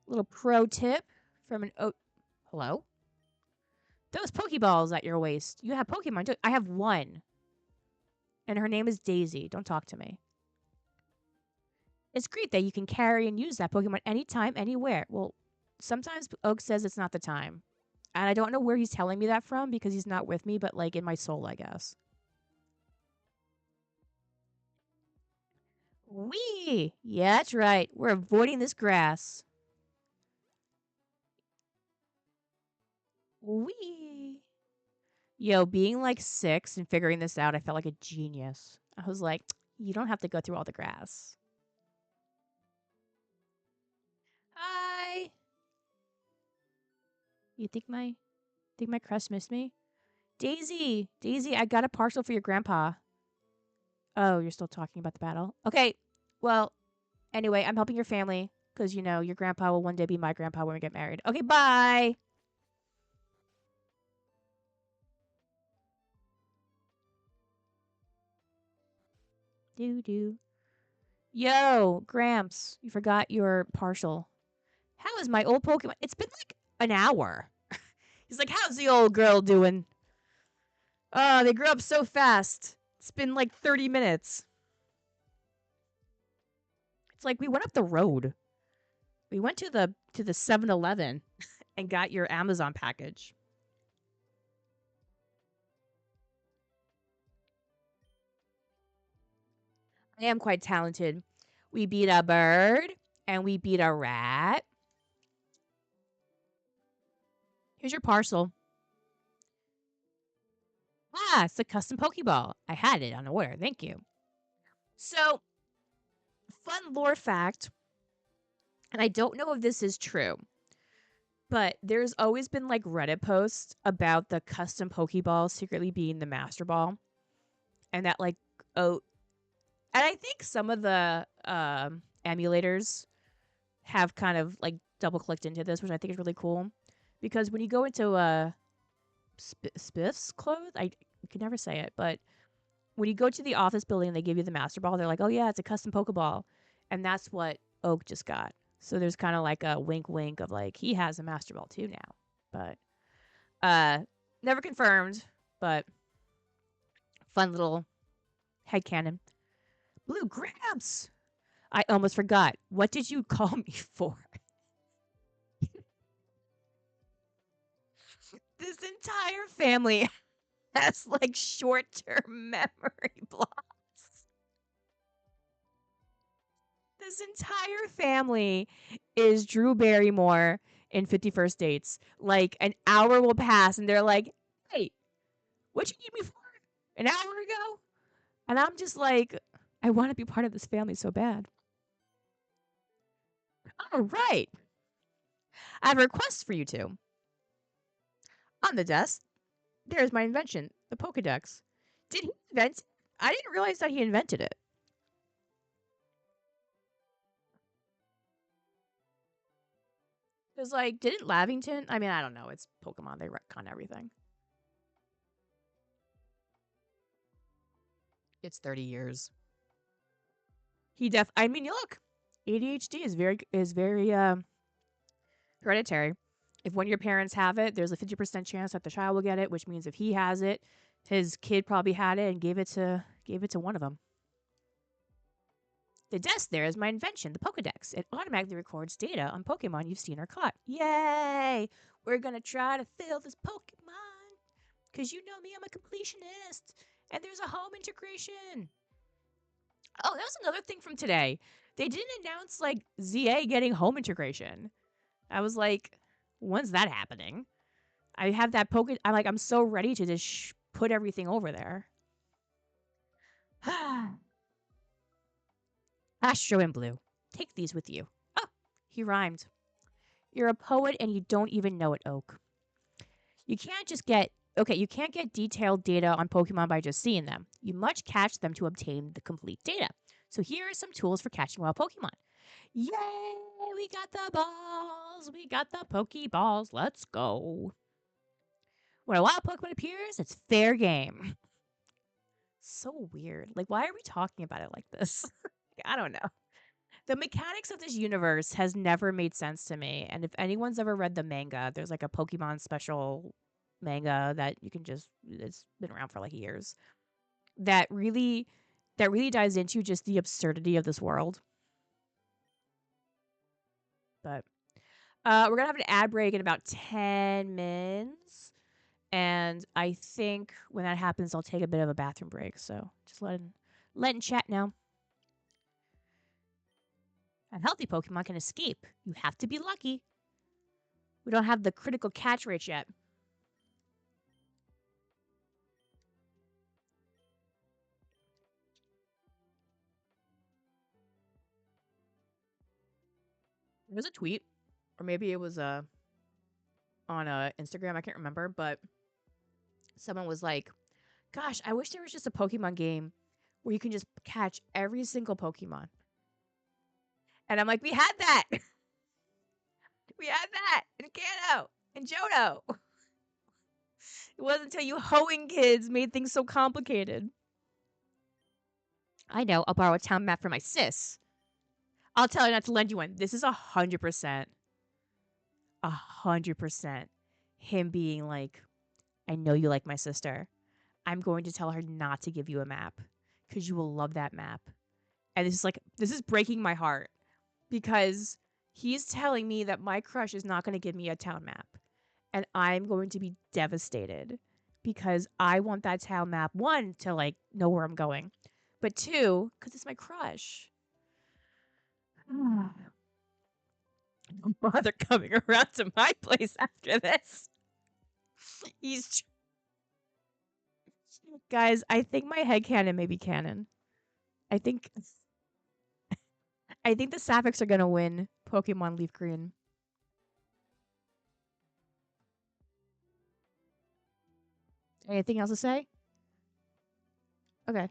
Little pro tip from an hello? Those Pokeballs at your waist. You have Pokemon too. I have one. And her name is Daisy. Don't talk to me. It's great that you can carry and use that Pokemon anytime, anywhere. Well, sometimes Oak says it's not the time. And I don't know where he's telling me that from because he's not with me, but like in my soul, I guess. Wee! Yeah, that's right. We're avoiding this grass. Wee! Yo, being like 6 and figuring this out, I felt like a genius. I was like, you don't have to go through all the grass. Hi. You think my crush missed me? Daisy, Daisy, I got a parcel for your grandpa. Oh, you're still talking about the battle? Okay. Well, anyway, I'm helping your family because you know your grandpa will one day be my grandpa when we get married. Okay, bye. Doo doo. Yo, Gramps, you forgot your partial. How is my old Pokemon? It's been like an hour. He's like, how's the old girl doing? Oh, they grew up so fast. It's been like 30 minutes. It's like we went up the road. We went to the 7-Eleven and got your Amazon package. I am quite talented. We beat a bird and we beat a rat. Here's your parcel. Ah, it's a custom Pokeball. I had it on order. Thank you. So, fun lore fact, and I don't know if this is true, but there's always been like Reddit posts about the custom Pokeball secretly being the Master Ball. And that like oh and I think some of the emulators have kind of like double clicked into this, which I think is really cool. Because when you go into Spiff's clothes, I can never say it, but when you go to the office building and they give you the Master Ball, they're like, oh yeah, it's a custom Pokeball. And that's what Oak just got. So there's kind of like a wink wink of like, he has a Master Ball too now. But never confirmed, but fun little headcanon. Blue Gramps! I almost forgot. What did you call me for? This entire family has like short term memory blocks. This entire family is Drew Barrymore in 51st Dates. Like an hour will pass and they're like, hey, what you need me for? An hour ago? And I'm just like, I want to be part of this family so bad. All right. I have a request for you two. On the desk, there's my invention, the Pokedex. Did he invent it? I didn't realize that he invented it. Because, like, didn't Lavington? I mean, I don't know. It's Pokemon. They retcon everything. It's 30 years. I mean, look, ADHD is very hereditary. If one of your parents have it, there's a 50% chance that the child will get it, which means if he has it, his kid probably had it and gave it to one of them. The desk there is my invention, the Pokedex. It automatically records data on Pokemon you've seen or caught. Yay! We're gonna try to fill this Pokemon. Because you know me, I'm a completionist. And there's a home integration. Oh, that was another thing from today. They didn't announce, like, ZA getting home integration. I was like, when's that happening? I have that I'm so ready to just put everything over there. Astro and Blue. Take these with you. Oh, he rhymed. You're a poet and you don't even know it, Oak. You can't get detailed data on Pokemon by just seeing them. You must catch them to obtain the complete data. So here are some tools for catching wild Pokemon. Yay! We got the balls! We got the Pokeballs. Let's go. When a wild Pokemon appears, it's fair game. So weird. Like, why are we talking about it like this? I don't know. The mechanics of this universe has never made sense to me. And if anyone's ever read the manga, there's like a Pokemon special manga that it's been around for like years. That really dives into just the absurdity of this world. But we're gonna have an ad break in about 10 minutes. And I think when that happens, I'll take a bit of a bathroom break. So just letting chat now. A healthy Pokemon can escape. You have to be lucky. We don't have the critical catch rate yet. There was a tweet, or maybe it was on Instagram. I can't remember, but someone was like, "Gosh, I wish there was just a Pokemon game where you can just catch every single Pokemon." And I'm like, "We had that. We had that in Kanto and Johto." It wasn't until you hoeing kids made things so complicated. I know. I'll borrow a town map for my sis. I'll tell her not to lend you one. This is 100%, 100% him being like, I know you like my sister. I'm going to tell her not to give you a map because you will love that map. And this is breaking my heart because he's telling me that my crush is not going to give me a town map. And I'm going to be devastated because I want that town map, one, to like know where I'm going, but two, because it's my crush. Don't bother coming around to my place after this. He's Guys, I think my headcanon may be canon. I think the Sapphics are gonna win Pokemon LeafGreen. Anything else to say? Okay.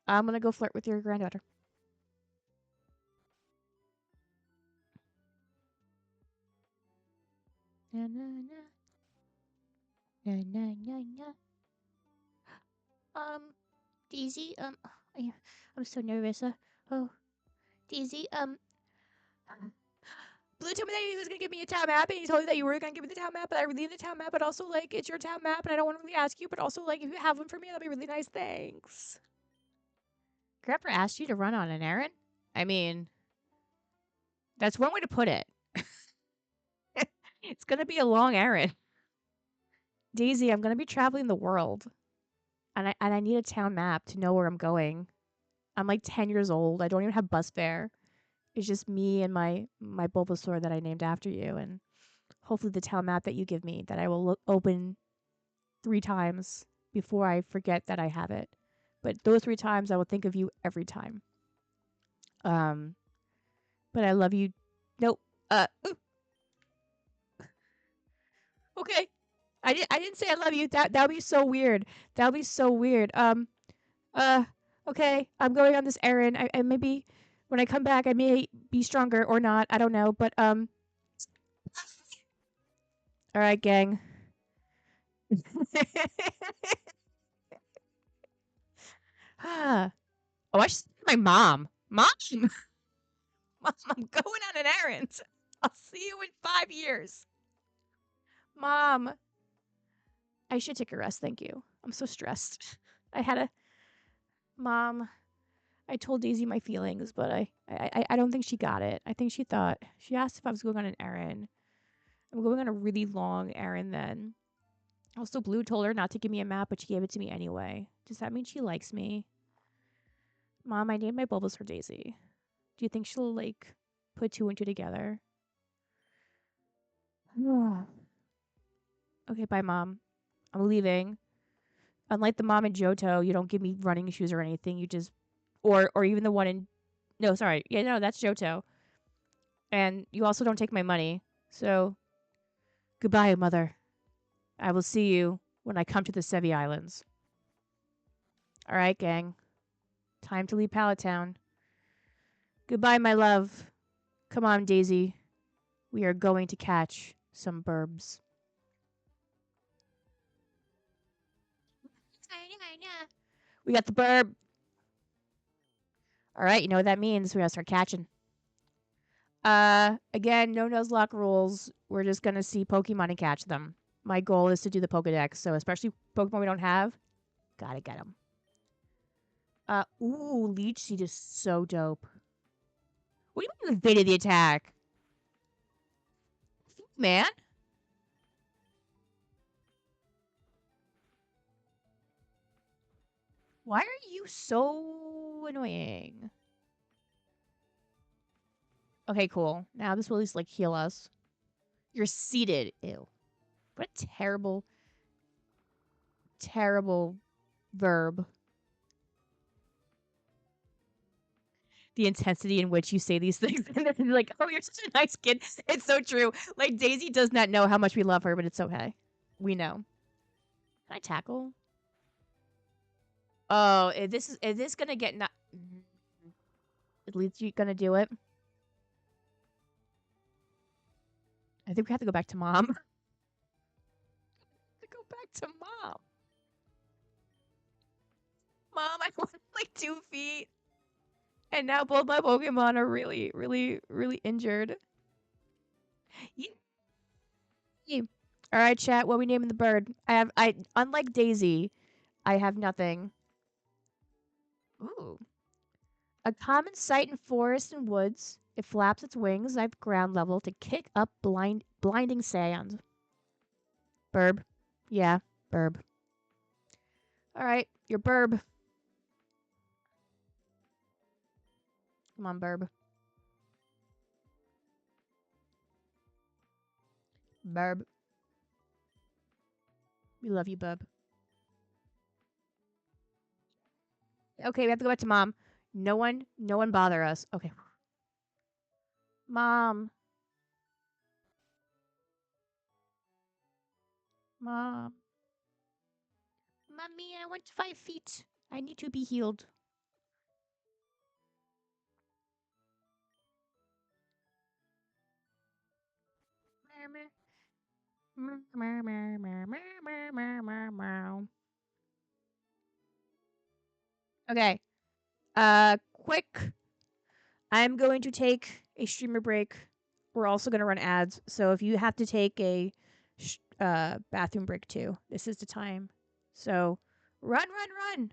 I'm gonna go flirt with your granddaughter. Na na na. Na na na na. Daisy, I'm so nervous. Oh, Daisy, Blue told me that he was gonna give me a town map, and he told me that you were gonna give me the town map, but I really need the town map, but also like it's your town map, and I don't want to really ask you, but also like if you have one for me, that'd be really nice. Thanks. Grandpa asked you to run on an errand? I mean, that's one way to put it. It's gonna be a long errand. Daisy, I'm gonna be traveling the world. And I need a town map to know where I'm going. I'm like 10 years old. I don't even have bus fare. It's just me and my Bulbasaur that I named after you, and hopefully the town map that you give me that I will open 3 times before I forget that I have it. But those 3 times I will think of you every time. But I love you. Nope. Ooh. Okay. I didn't say I love you. That would be so weird. That would be so weird. Okay. I'm going on this errand. I maybe when I come back I may be stronger or not. I don't know, but all right, gang. oh, I should my mom. Mom, Mom, I'm going on an errand. I'll see you in 5 years. Mom, I should take a rest. Thank you. I'm so stressed. I had a mom. I told Daisy my feelings, but I don't think she got it. I think she thought she asked if I was going on an errand. I'm going on a really long errand then. Also, Blue told her not to give me a map, but she gave it to me anyway. Does that mean she likes me? Mom, I named my Bulbasaur Daisy. Do you think she'll, like, put two and two together? Okay, bye, Mom. I'm leaving. Unlike the mom in Johto, you don't give me running shoes or anything. You just, or even the one in, no, sorry. Yeah, no, that's Johto. And you also don't take my money. So, goodbye, Mother. I will see you when I come to the Sevi Islands. All right, gang. Time to leave Pallet Town. Goodbye, my love. Come on, Daisy. We are going to catch some burbs. We got the burb. All right, you know what that means. We gotta start catching. Again, no Nuzlocke rules. We're just gonna see Pokemon and catch them. My goal is to do the Pokedex, so especially Pokemon we don't have, gotta get them. Ooh, Leech Seed is so dope. What do you mean evaded the attack? Man? Why are you so annoying? Okay, cool. Now this will at least, like, heal us. You're seated. Ew. What a terrible, terrible verb. The intensity in which you say these things. And then you're like, oh, you're such a nice kid. It's so true. Like, Daisy does not know how much we love her, but it's okay. We know. Can I tackle? Oh, is this gonna get not? At least you gonna do it. I think we have to go back to mom. to go back to mom. Mom, I went like 2 feet, and now both my Pokemon are really, really, really injured. All right, chat. What are we naming the bird? I unlike Daisy, I have nothing. Ooh. A common sight in forests and woods. It flaps its wings at ground level to kick up blinding sand. Burb. Yeah, burb. All right, you're burb. Come on, burb. Burb. We love you, bub. Okay, we have to go back to mom. No one bother us. Okay. Mom. Mom. Mommy, I went 5 feet. I need to be healed. Okay. Quick. I'm going to take a streamer break. We're also going to run ads. So if you have to take a bathroom break too, this is the time. So run, run, run.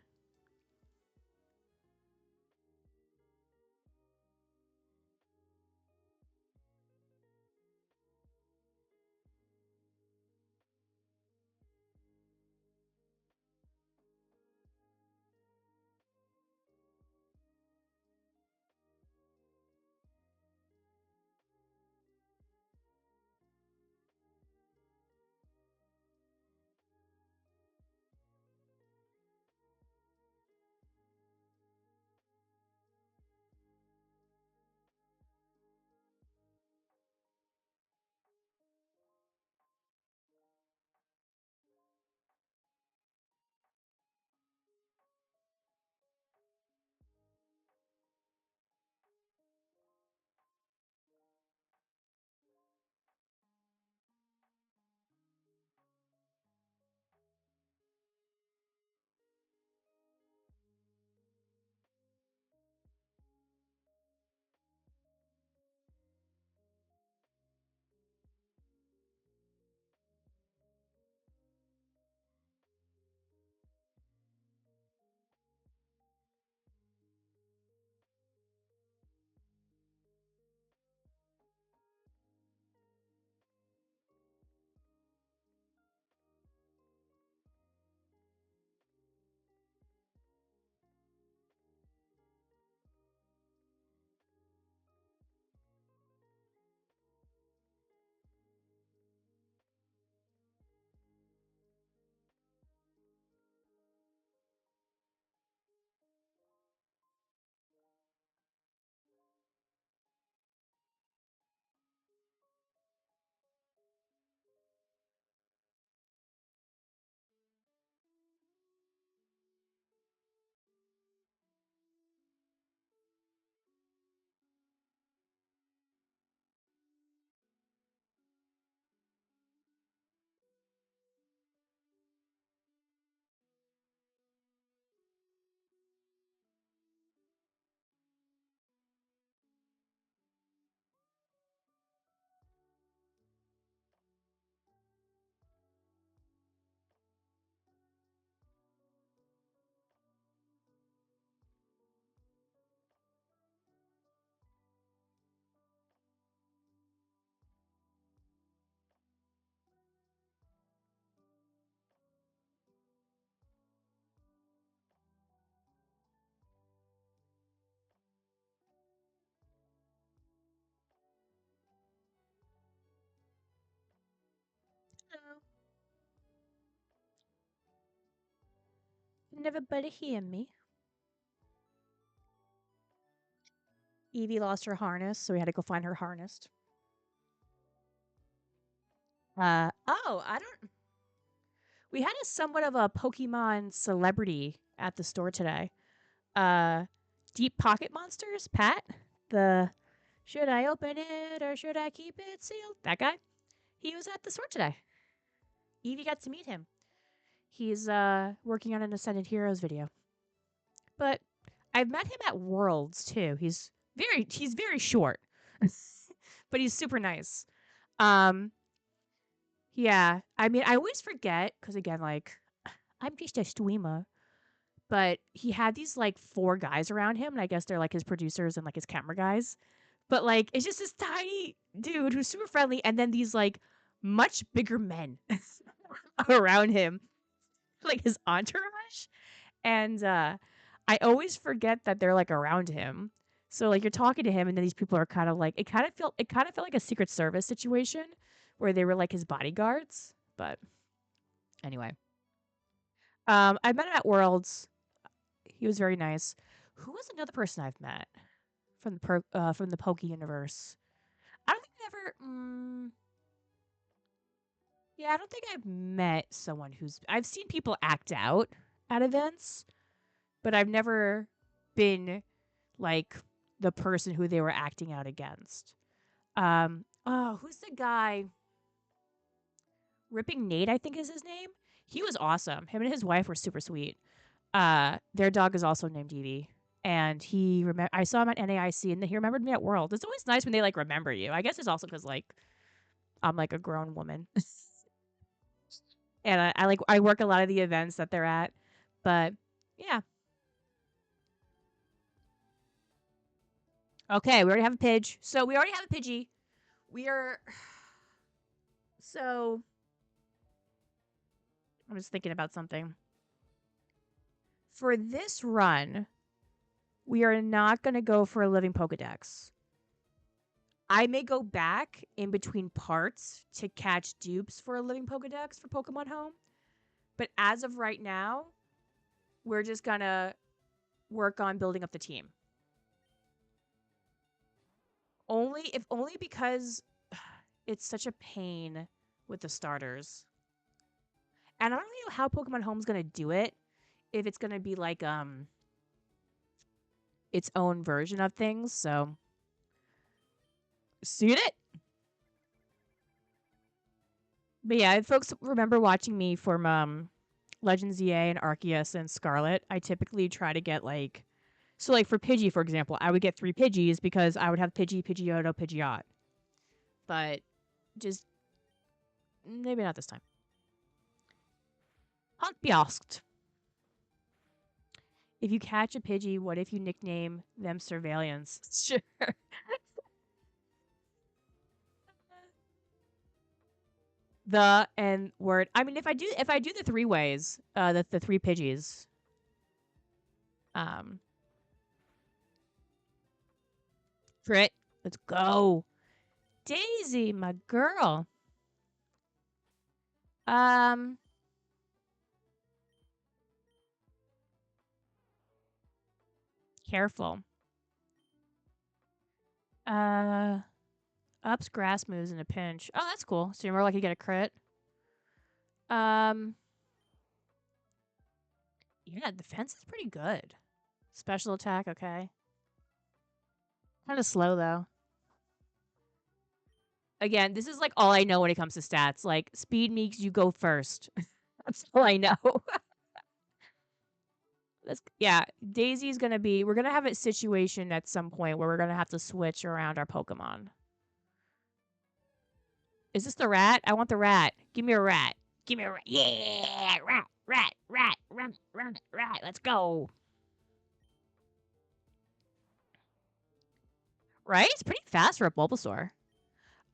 everybody hear me? Evie lost her harness, so we had to go find her harness. I don't. We had a somewhat of a Pokemon celebrity at the store today. Uh, Deep Pocket Monsters, Pat. The should I open it or should I keep it sealed? That guy. He was at the store today. Evie got to meet him. He's working on an Ascended Heroes video. But I've met him at Worlds too. He's very short, but he's super nice. Um, yeah. I mean, I always forget because again, like I'm just a streamer, but he had these like four guys around him, and I guess they're like his producers and like his camera guys. But like, it's just this tiny dude who's super friendly, and then these like much bigger men around him, like his entourage. And I always forget that they're like around him. So like you're talking to him, and then these people are kind of like it kind of felt like a Secret Service situation where they were like his bodyguards. But anyway, I met him at Worlds. He was very nice. Who was another person I've met from the Poke universe? I don't think I've ever. Yeah, I don't think I've met someone who's. I've seen people act out at events, but I've never been like the person who they were acting out against. Who's the guy? Ripping Nate, I think is his name. He was awesome. Him and his wife were super sweet. Their dog is also named Evie. And I saw him at NAIC, and he remembered me at World. It's always nice when they like remember you. I guess it's also because like I'm like a grown woman, and I work a lot of the events that they're at. But yeah, okay, we already have a Pidge. So we already have a Pidgey. We are so. I'm just thinking about something. For this run, we are not going to go for a living Pokedex. I may go back in between parts to catch dupes for a living Pokedex for Pokemon Home. But as of right now, we're just going to work on building up the team. Only because it's such a pain with the starters. And I don't really know how Pokemon Home's going to do it. If it's going to be like its own version of things, so seen it. But yeah, if folks remember watching me from Legends EA and Arceus and Scarlet, I typically try to get like so like for Pidgey, for example, I would get 3 Pidgeys because I would have Pidgey, Pidgeotto, Pidgeot. But just maybe not this time. I'll be asked. If you catch a Pidgey, what if you nickname them Surveillance? Sure. The and word. I mean, if I do the 3 ways, the 3 Pidgeys. Crit. Let's go. Daisy, my girl. Careful. Ups grass moves in a pinch. Oh, that's cool. So you're more likely to get a crit. Yeah, defense is pretty good. Special attack, okay. Kind of slow though. Again, this is like all I know when it comes to stats. Like speed makes you go first. That's all I know. Yeah, Daisy's gonna be. We're gonna have a situation at some point where we're gonna have to switch around our Pokemon. Is this the rat? I want the rat. Give me a rat. Give me a rat. Yeah, rat, rat, rat, rat, rat, rat. Let's go. Right? It's pretty fast for a Bulbasaur.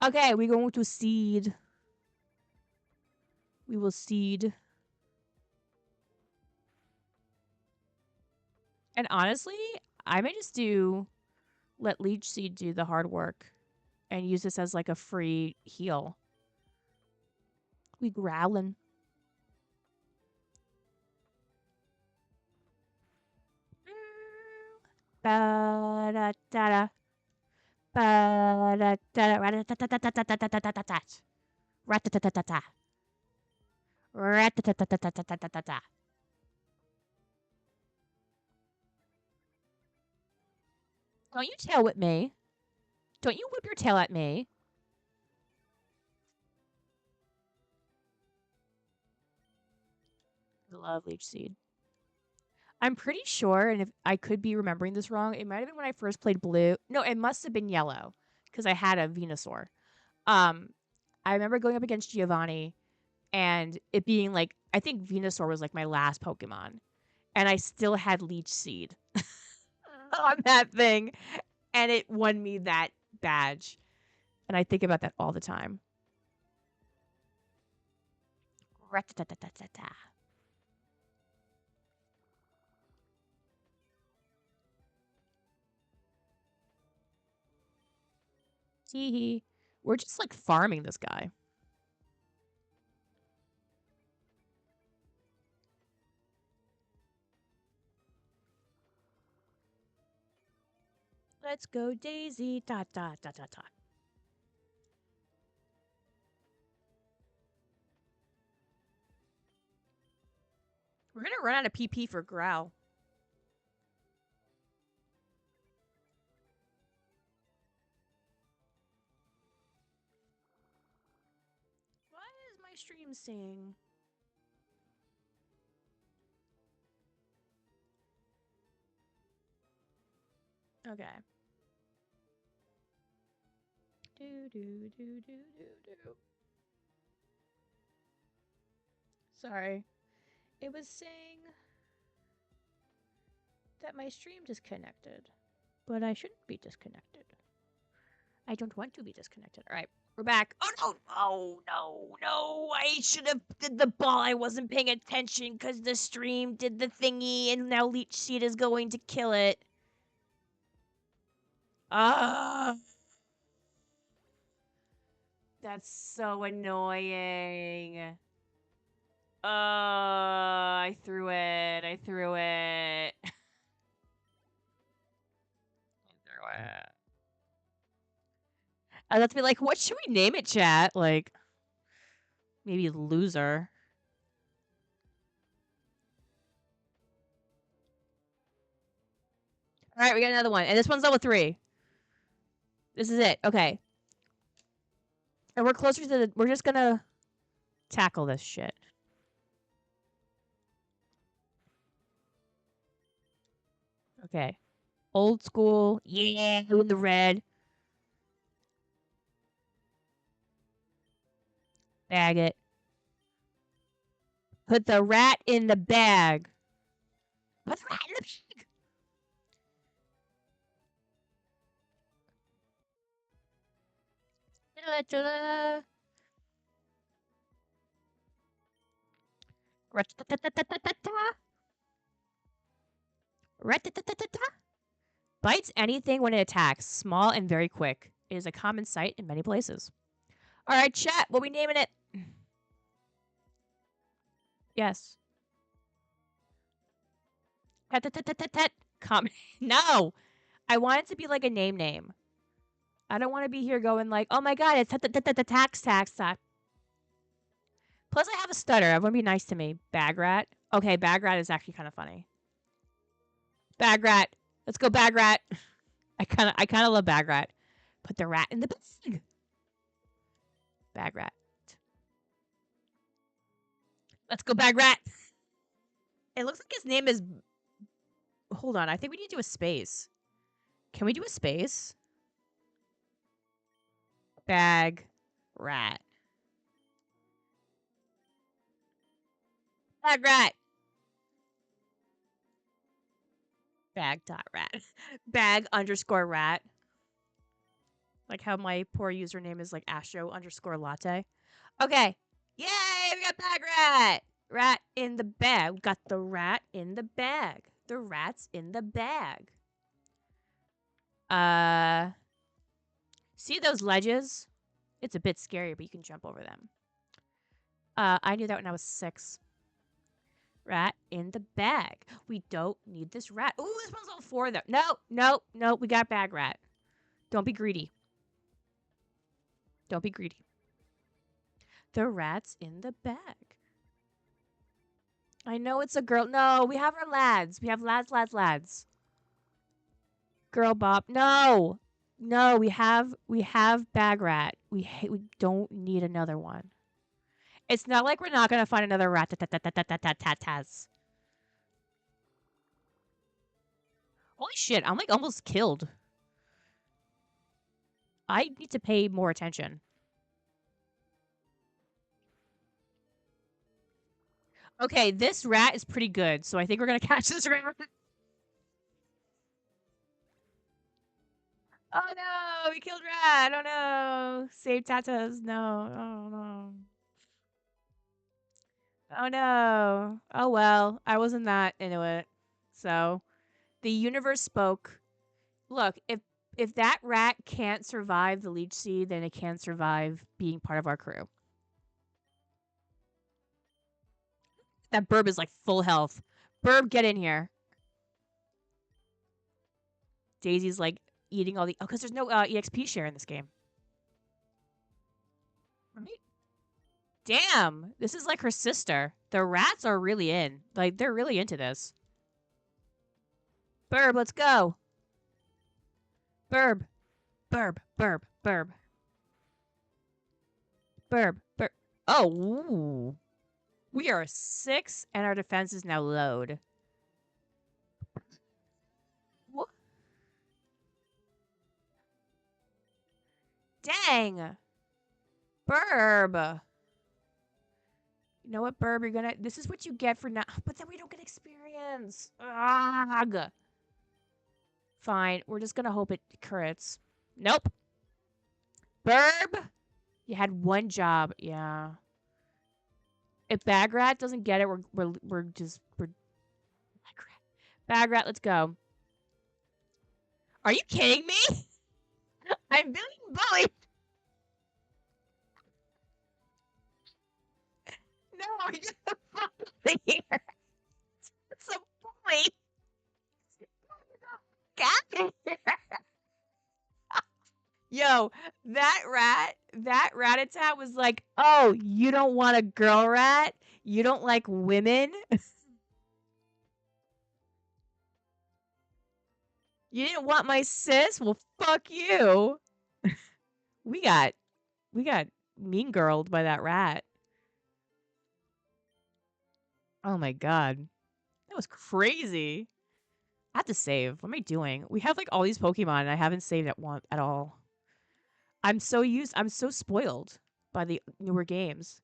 Okay, we're going to seed. We will seed. And honestly, I may just let Leech Seed do the hard work and use this as like a free heal. We growling. Ba-da-da-da. Ba-da-da-da. Rat-a-ta-ta-ta-ta-ta-ta-ta-ta-ta-ta. Rat-a-ta-ta-ta-ta. Rat-a-ta-ta-ta-ta-ta-ta-ta-ta. Don't you tail whip me. Don't you whip your tail at me. I love leech seed. I'm pretty sure, and if I could be remembering this wrong, it might have been when I first played blue. No, it must have been yellow because I had a Venusaur. Um, I remember going up against Giovanni and it being like I think Venusaur was like my last Pokemon, and I still had Leech Seed on that thing, and it won me that badge. And I think about that all the time. Rat-a-ta-ta-ta-ta-ta. Tee We're just like farming this guy. Let's go, Daisy. Dot dot dot dot dot. We're gonna run out of PP for Growl. Why is my stream saying? Okay. Do do do do do do. Sorry. It was saying that my stream disconnected, but I shouldn't be disconnected. I don't want to be disconnected. All right, we're back. Oh no! Oh no! No! I should have did the ball. I wasn't paying attention because the stream did the thingy, and now Leech Seed is going to kill it. Ah! That's so annoying. I threw it. I threw it. I threw it. I have to be like, what should we name it, chat? Like, maybe loser. All right, we got another one, and this one's level 3. This is it. Okay, and we're closer to the. We're just gonna tackle this shit. Okay, old school. Yeah, in the red. Bag it. Put the rat in the bag. Put the rat in the bag. Bites anything when it attacks, small and very quick. It is a common sight in many places. All right, chat. What are we naming it? Yes. No. I want it to be like a name. I don't want to be here going like, oh my god, it's tax. Plus, I have a stutter. I want to be nice to me. Bag rat. Okay, bag rat is actually kind of funny. Bag rat. Let's go, bag rat. I kind of love bag rat. Put the rat in the bag. Bag rat. Let's go, bag rat. It looks like his name is. Hold on. I think we need to do a space. Can we do a space? Bag rat. Bag rat. Bag dot rat. Bag underscore rat. Like how my poor username is like Astro underscore latte. Okay. Yay! We got bag rat. Rat in the bag. We got the rat in the bag. The rat's in the bag. See those ledges? It's a bit scary, but you can jump over them. I knew that when I was 6. Rat in the bag. We don't need this rat. Ooh, this one's all four though. No, no, no. We got bag rat. Don't be greedy. Don't be greedy. The rat's in the bag. I know it's a girl. No, we have our lads. We have lads, lads, lads. Girl Bob. No. No, we have bag rat. We don't need another one. It's not like we're not gonna find another rat. Taz. Holy shit! I'm like almost killed. I need to pay more attention. Okay, this rat is pretty good, so I think we're gonna catch this rat. Oh no, we killed rat. Oh no, save tatas. No, oh no. Oh no. Oh well, I wasn't that into it. So the universe spoke. Look, if that rat can't survive the leech seed, then it can't survive being part of our crew. That burb is like full health. Burb, get in here. Daisy's like eating all the. Oh, because there's no EXP share in this game. Right? Damn, this is like her sister. The rats are really in. Like, they're really into this. Burb, let's go. Burb. Burb. Burb. Burb. Burb. Burb. Oh, ooh. We are 6, and our defense is now load. What? Dang. Burb. You know what, Burb? You're gonna. This is what you get for now. But then we don't get experience. Ugh. Fine. We're just gonna hope it crits. Nope. Burb. You had one job. Yeah. If Bagrat doesn't get it, we're just we're Bagrat. Let's go. Are you kidding me? I'm being bullied. No, get the fuck out of here. It's a bully. Get out of here. Yo, that rat-a-tat was like, oh, you don't want a girl rat? You don't like women? You didn't want my sis? Well, fuck you. We got we got mean girled by that rat. Oh my god. That was crazy. I have to save. What am I doing? We have like all these Pokemon and I haven't saved at one at all. I'm so spoiled by the newer games.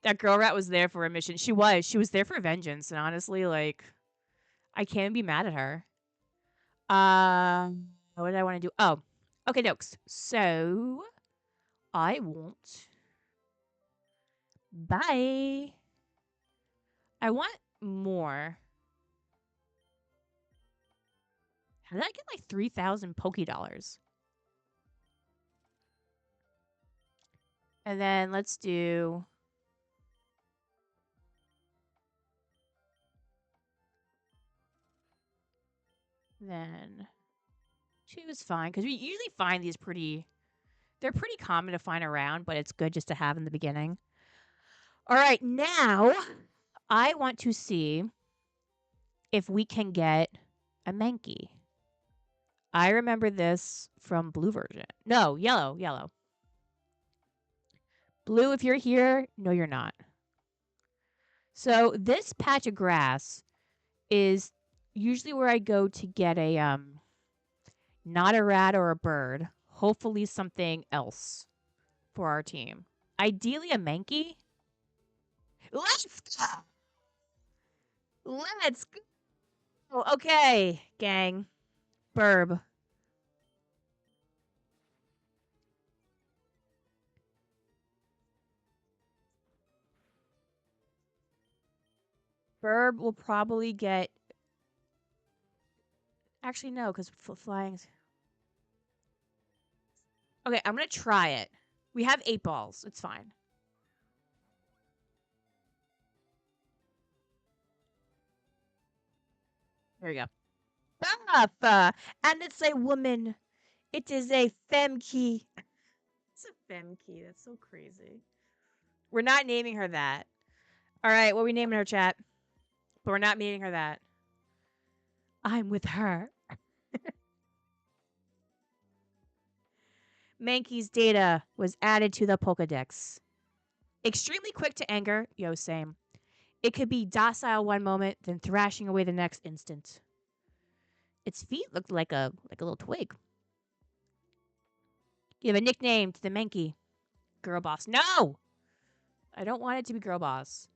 That girl rat was there for a mission. She was there for vengeance, and honestly, like, I can't be mad at her. What did I want to do? Oh, okay, dokes. So I won't. Bye. I want more. How did I get like 3,000 Poké Dollars? And then let's do. Then 2 is fine because we usually find these pretty. They're pretty common to find around, but it's good just to have in the beginning. All right, now I want to see if we can get a Mankey. I remember this from blue version. No, yellow, yellow. Blue, if you're here, no, you're not. So this patch of grass is usually where I go to get a not a rat or a bird. Hopefully something else for our team. Ideally a Mankey. Let's go. Let's go. Okay, gang. Burb. Burb will probably get. Actually, no, because flying. Okay, I'm gonna try it. We have 8 balls. It's fine. There you go. Stop! And it's a woman. It is a femke. It's a femke. That's so crazy. We're not naming her that. All right, what are we naming her, chat? But we're not naming her that. I'm with her. Mankey's data was added to the Pokedex. Extremely quick to anger. Yo, same. It could be docile one moment, then thrashing away the next instant. Its feet looked like a little twig. Give a nickname to the Mankey. Girl Boss. No! I don't want it to be Girl Boss.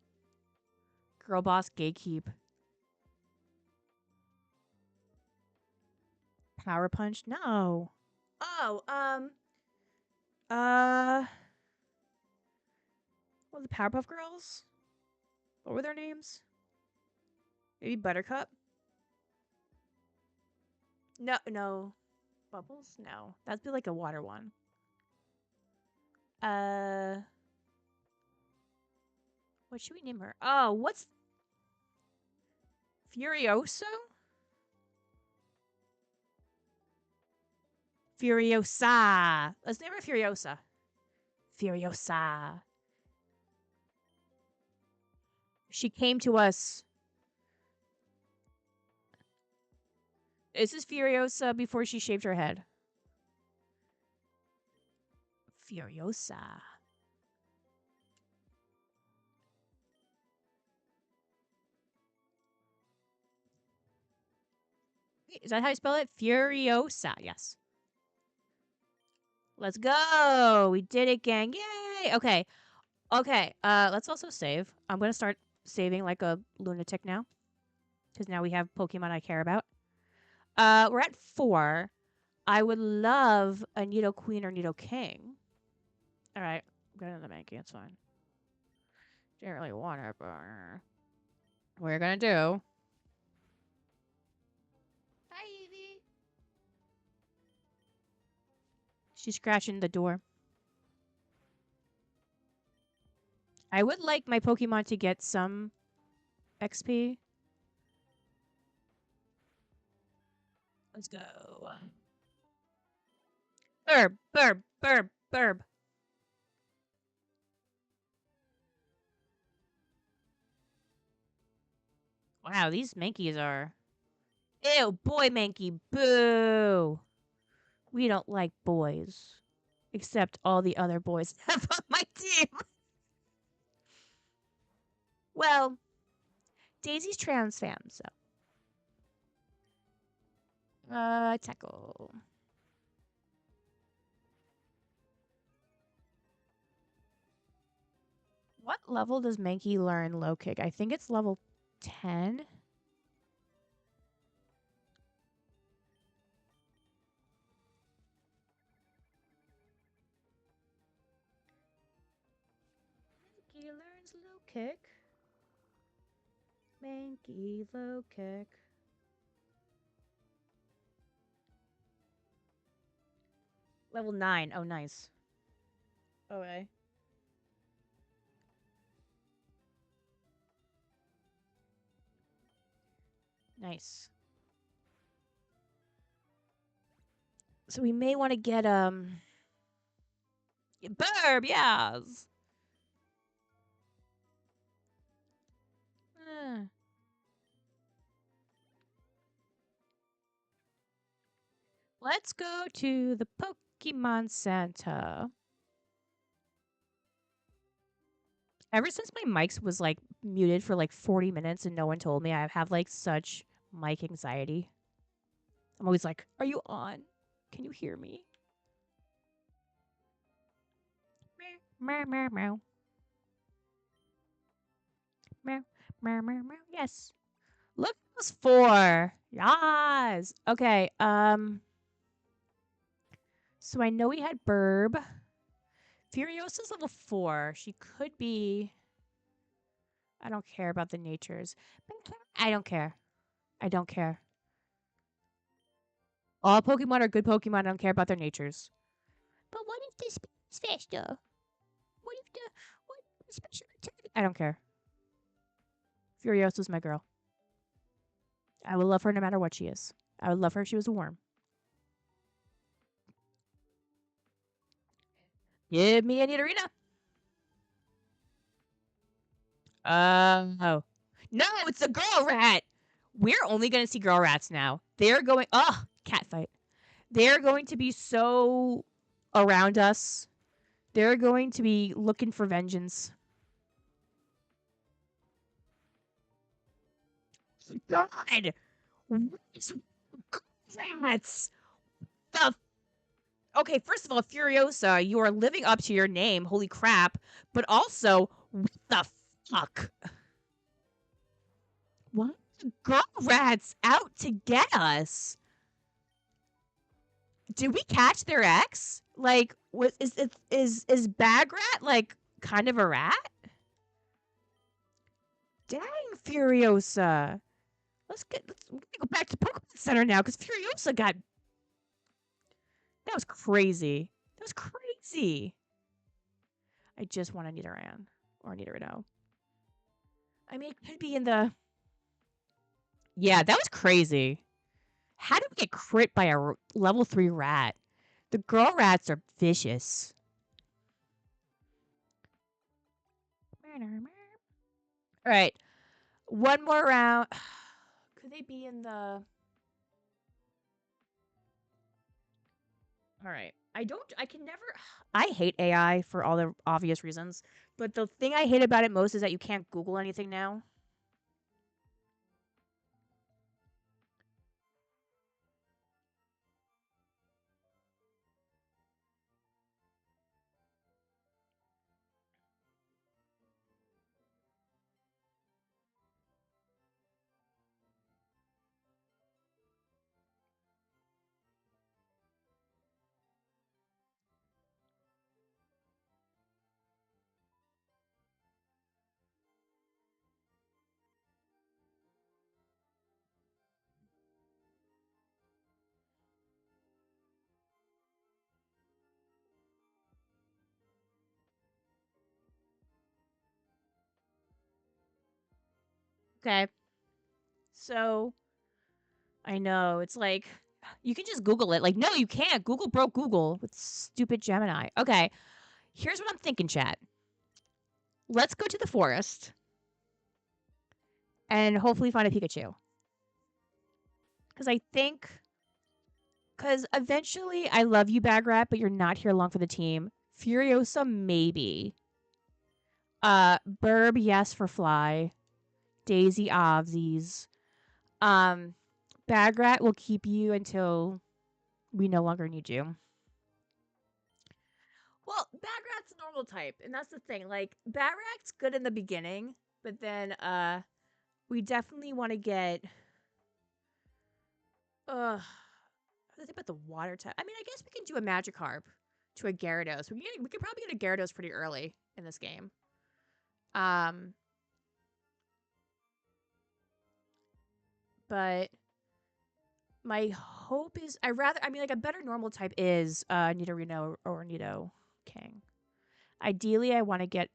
Girl Boss Gatekeep. Power Punch? No. Oh, what the Powerpuff Girls? What were their names? Maybe Buttercup? No. Bubbles? No. That'd be like a water one. What should we name her? Oh, what's Furioso? Furiosa. Let's name her Furiosa. Furiosa. She came to us. Is this Furiosa before she shaved her head? Furiosa. Is that how you spell it? Furiosa. Yes. Let's go. We did it, gang. Yay. Okay. Let's also save. I'm going to start saving like a lunatic now. Because now we have Pokemon I care about. We're at 4. I would love a Nidoqueen or Nidoking. Alright. I'm going to the Mankey. It's fine. Didn't really want it, but what we're going to do. Hi, Evie. She's scratching the door. I would like my Pokemon to get some XP. Let's go. Burb. Wow, these Mankeys are... Ew, boy Mankey, boo! We don't like boys. Except all the other boys have on my team. Well, Daisy's trans fan, so. Tackle. What level does Mankey learn low kick? I think it's level 10. Mankey learns low kick. Mankey low kick. Level 9. Oh, nice. Okay. Nice. So we may want to get Burb, yes. Let's go to the Pokemon Center. Ever since my mic was like muted for like 40 minutes and no one told me, I have like such mic anxiety. I'm always like, are you on? Can you hear me? Meow, meow, meow. Meow, meow, meow, meow. Yes. Look, it was 4. Yes. Okay. So I know we had Burb. Furiosa's level 4. She could be... I don't care about the natures. I don't care. I don't care. All Pokemon are good Pokemon. I don't care about their natures. But what if this is faster? What if what special attack? I don't care. Furiosa's my girl. I would love her no matter what she is. I would love her if she was a worm. Give me a Nidorina. Oh. No, it's a girl rat. We're only going to see girl rats now. They're going. Oh, cat fight. They're going to be so around us. They're going to be looking for vengeance. God. Rats. The okay, first of all, Furiosa, you are living up to your name. Holy crap. But also, what the fuck? What? Girl rats out to get us. Did we catch their ex? Like, what is Bag Rat like kind of a rat? Dang, Furiosa. We're gonna go back to Pokemon Center now because Furiosa got that was crazy. That was crazy. I just want a Nidoran or Nidorino. I mean, it could be in the. Yeah, that was crazy. How did we get crit by a level 3 rat? The girl rats are vicious. All right. One more round. Could they be in the. All right. I can never. I hate AI for all the obvious reasons. But the thing I hate about it most is that you can't Google anything now. Okay. So I know it's like you can just Google it. Like, no, you can't. Google broke Google with stupid Gemini. Okay. Here's what I'm thinking, chat. Let's go to the forest and hopefully find a Pikachu. Because I think. Because eventually, I love you, Bag Rat, but you're not here long for the team. Furiosa, maybe. Burb, yes for fly. Daisy, obsies. Um, Bag Rat will keep you until we no longer need you. Well, Bag Rat's a normal type, and that's the thing. Like, Bag Rat's good in the beginning, but then we definitely want to get I think about the water type. I mean, I guess we can do a Magikarp to a Gyarados. We could probably get a Gyarados pretty early in this game. But my hope is I mean like a better normal type is Nidorino or Nido King. Ideally I want to get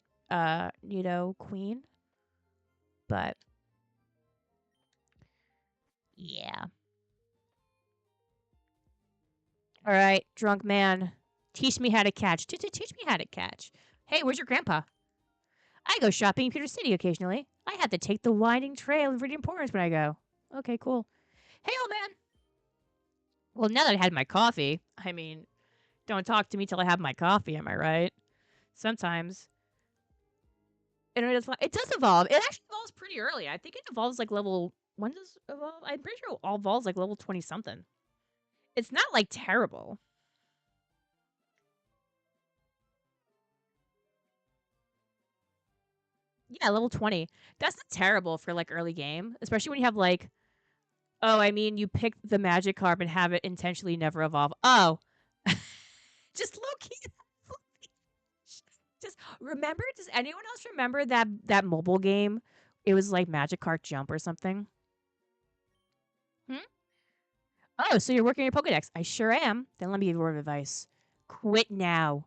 Nido Queen, but yeah. All right, drunk man. Teach me how to catch. Teach me how to catch. Hey, where's your grandpa? I go shopping in Peter City occasionally. I have to take the winding trail of Viridian Porters when I go. Okay, cool. Hey, old man. Well, now that I had my coffee, I mean, don't talk to me till I have my coffee, am I right? Sometimes. And it does evolve. It actually evolves pretty early. I think it evolves like level. When does it evolve? I'm pretty sure it all evolves like level 20 something. It's not like terrible. Yeah, level 20. That's not terrible for like early game, especially when you have like, oh, I mean, you pick the magic carp and have it intentionally never evolve. Oh, just low key. Just remember. Does anyone else remember that mobile game? It was like Magic Cart Jump or something. Hmm? Oh, so you're working your Pokedex? I sure am. Then let me give you a word of advice. Quit now.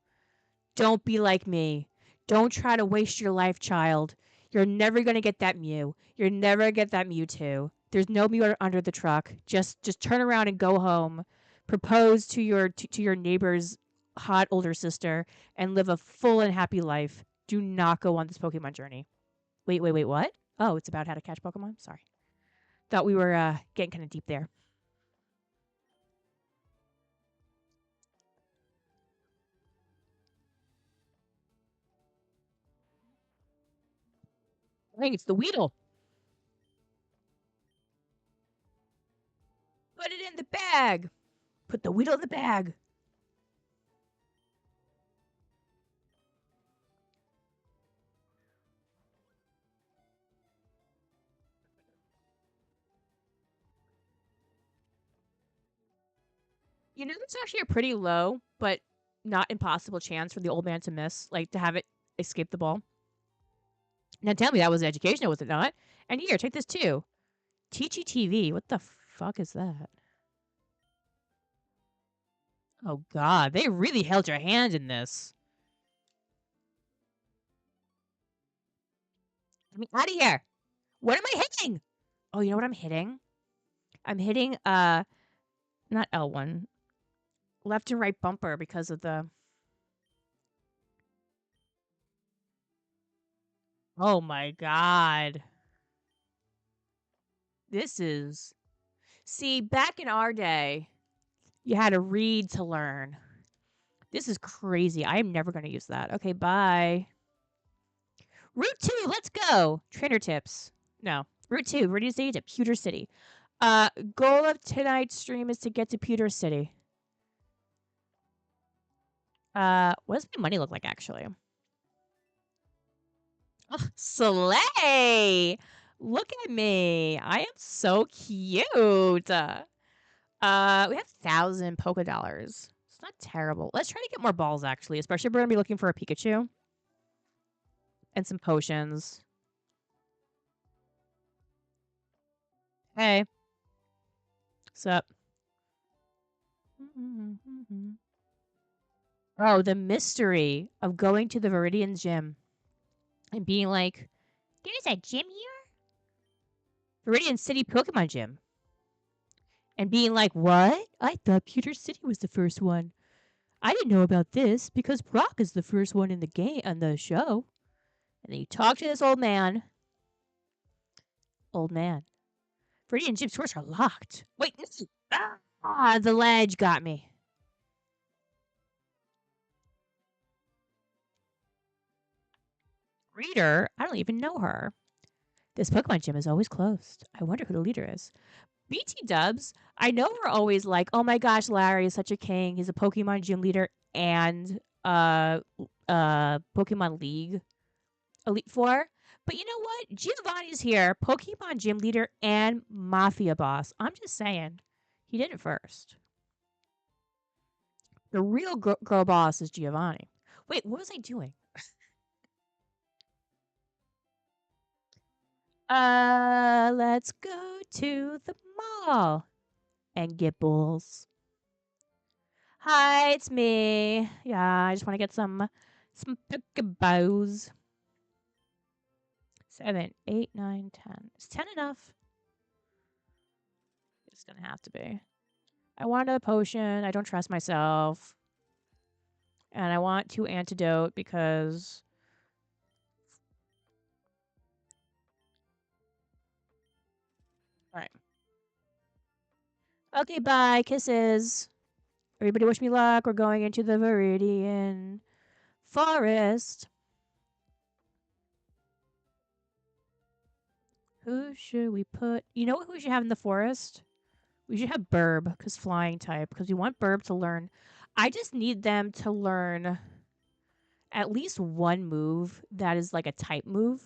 Don't be like me. Don't try to waste your life, child. You're never gonna get that Mew. You're never gonna get that Mewtwo. There's no meat under the truck. Just turn around and go home. Propose to your neighbor's hot older sister and live a full and happy life. Do not go on this Pokemon journey. Wait, what? Oh, it's about how to catch Pokemon? Sorry. Thought we were getting kind of deep there. I think it's the Weedle. Put it in the bag. Put the Weedle in the bag. You know, that's actually a pretty low, but not impossible chance for the old man to miss, like to have it escape the ball. Now tell me that was educational, was it not? And here, take this too. Teachy TV. What the fuck is that? Oh god, they really held your hand in this. Get me out of here. What am I hitting? Oh, you know what I'm hitting? I'm hitting not L1. Left and right bumper because of the oh my god. This is see, back in our day, you had to read to learn. This is crazy. I am never going to use that. Okay, bye. Route 2, let's go. Trainer tips. No. Route 2, Viridian City to Pewter City. Goal of tonight's stream is to get to Pewter City. What does my money look like actually? Oh, slay! Look at me. I am so cute. We have 1,000 polka dollars. It's not terrible. Let's try to get more balls actually, especially if we're gonna be looking for a Pikachu and some potions. Hey, what's up? Oh, the mystery of going to the Viridian Gym and being like, "There's a gym here, Viridian City Pokemon Gym," and being like, "What? I thought Pewter City was the first one. I didn't know about this because Brock is the first one in the game on the show." And then you talk to this old man. Old man. Viridian Gym doors are locked. Wait, the ledge got me. Reader? I don't even know her. This Pokemon gym is always closed. I wonder who the leader is. BT Dubs, I know we're always like, oh my gosh, Larry is such a king. He's a Pokemon gym leader and Pokemon League Elite Four. But you know what? Giovanni's here, Pokemon gym leader and Mafia boss. I'm just saying, he did it first. The real girl boss is Giovanni. Wait, what was I doing? Let's go to the mall and get bulls. Hi, it's me. Yeah, I just want to get some Pokeballs. 7, 8, 9, 10. Is 10 enough? It's gonna have to be. I want a potion. I don't trust myself. And I want 2 antidote because alright. Okay, bye. Kisses. Everybody wish me luck. We're going into the Viridian Forest. Who should we put? You know who we should have in the forest? We should have Burb, because flying type, because we want Burb to learn. I just need them to learn at least one move that is like a type move.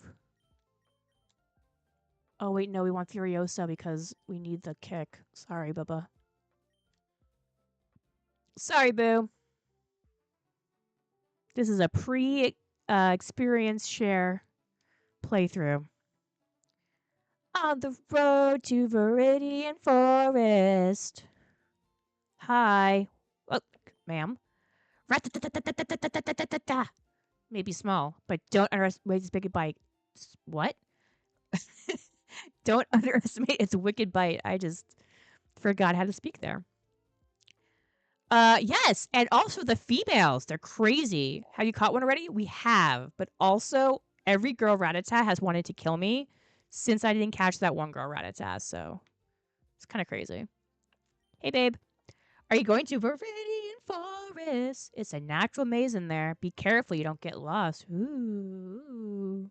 Oh, wait, no, we want Furiosa because we need the kick. Sorry, Bubba. Sorry, Boo. This is a experience share playthrough. On the road to Viridian Forest. Hi. Oh, ma'am. Maybe small, but don't underestimate this big bite. What? Don't underestimate its wicked bite. I just forgot how to speak there. Yes, and also the females, they're crazy. Have you caught one already? We have, but also every girl Rattata has wanted to kill me since I didn't catch that one girl Rattata, so it's kind of crazy. Hey, babe. Are you going to Viridian Forest? It's a natural maze in there. Be careful you don't get lost. Ooh.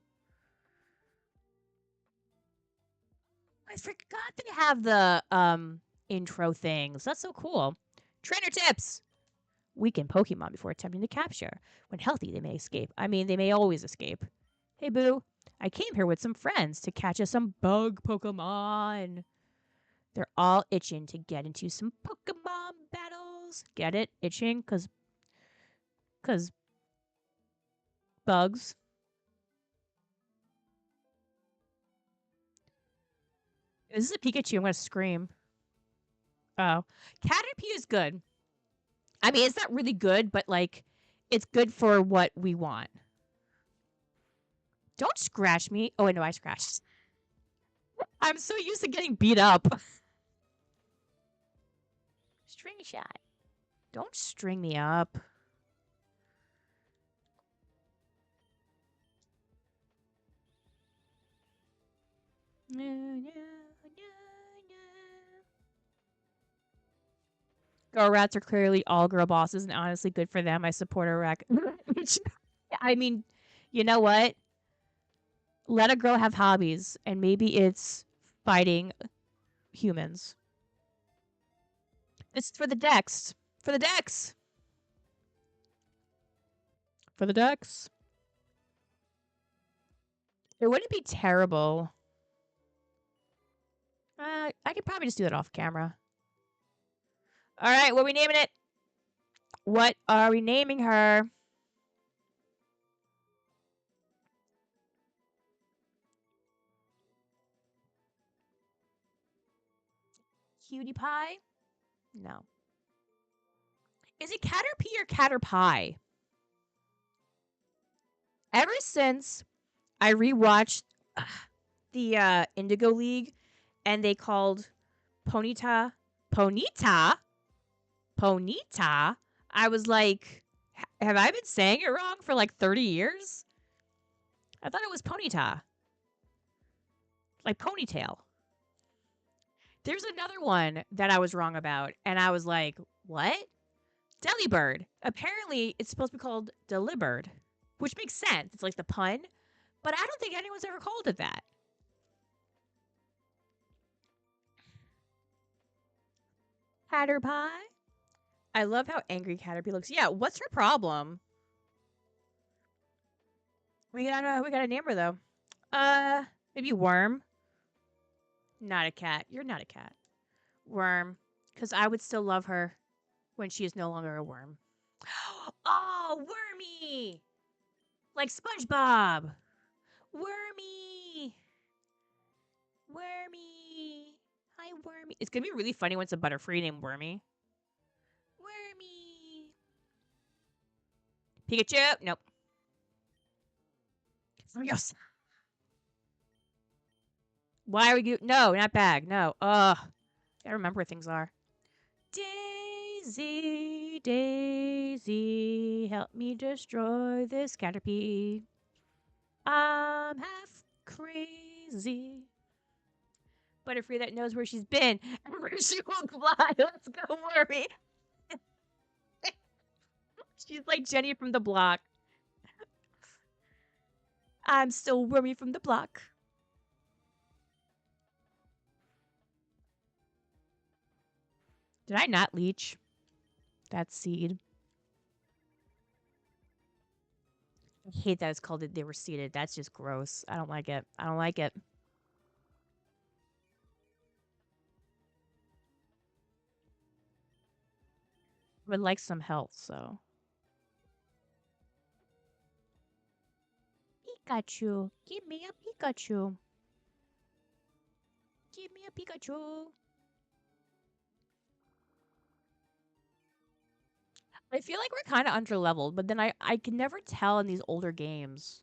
I forgot they have the intro things. That's so cool. Trainer tips. Weaken Pokemon before attempting to capture. When healthy, they may escape. I mean, they may always escape. Hey, Boo. I came here with some friends to catch us some bug Pokemon. They're all itching to get into some Pokemon battles. Get it? Itching? Cause bugs. Is this a Pikachu? I'm gonna scream. Oh. Caterpie is good. I mean, it's not really good, but like it's good for what we want. Don't scratch me. Oh, wait, no, I scratched. I'm so used to getting beat up. String shot. Don't string me up. No, no, no, no. Girl rats are clearly all girl bosses, and honestly, good for them. I support a rack. I mean, you know what? Let a girl have hobbies, and maybe it's fighting humans. It's for the decks. For the decks. For the decks. It wouldn't be terrible. I could probably just do that off camera. All right, what are we naming it? What are we naming her? Cutie Pie? No. Is it Caterpie or Caterpie? Ever since I rewatched the Indigo League and they called Ponyta Ponyta Ponyta, I was like, have I been saying it wrong for like 30 years? I thought it was Ponyta. Like ponytail. There's another one that I was wrong about, and I was like, what? Delibird. Apparently, it's supposed to be called Delibird, which makes sense. It's like the pun, but I don't think anyone's ever called it that. Caterpie. I love how angry Caterpie looks. Yeah, what's her problem? We gotta name her though. Maybe Worm. Not a cat. You're not a cat. Worm. Because I would still love her when she is no longer a worm. Oh, Wormy! Like SpongeBob. Wormy. Wormy. Hi, Wormy. It's gonna be really funny when it's a Butterfree named Wormy. Wormy. Pikachu. Nope. Yes. Why are we? No, not bag. No. Ugh. I remember where things are. Daisy, Daisy, help me destroy this Caterpie. I'm half crazy. Butterfree that knows where she's been and where she will fly. Let's go, Wormy. She's like Jenny from the block. I'm still Wormy from the block. Did I not leech that seed? I hate that it's called it. They were seeded. That's just gross. I don't like it. I don't like it. I would like some health, so. Pikachu. Give me a Pikachu. Give me a Pikachu. I feel like we're kind of underleveled, but then I can never tell in these older games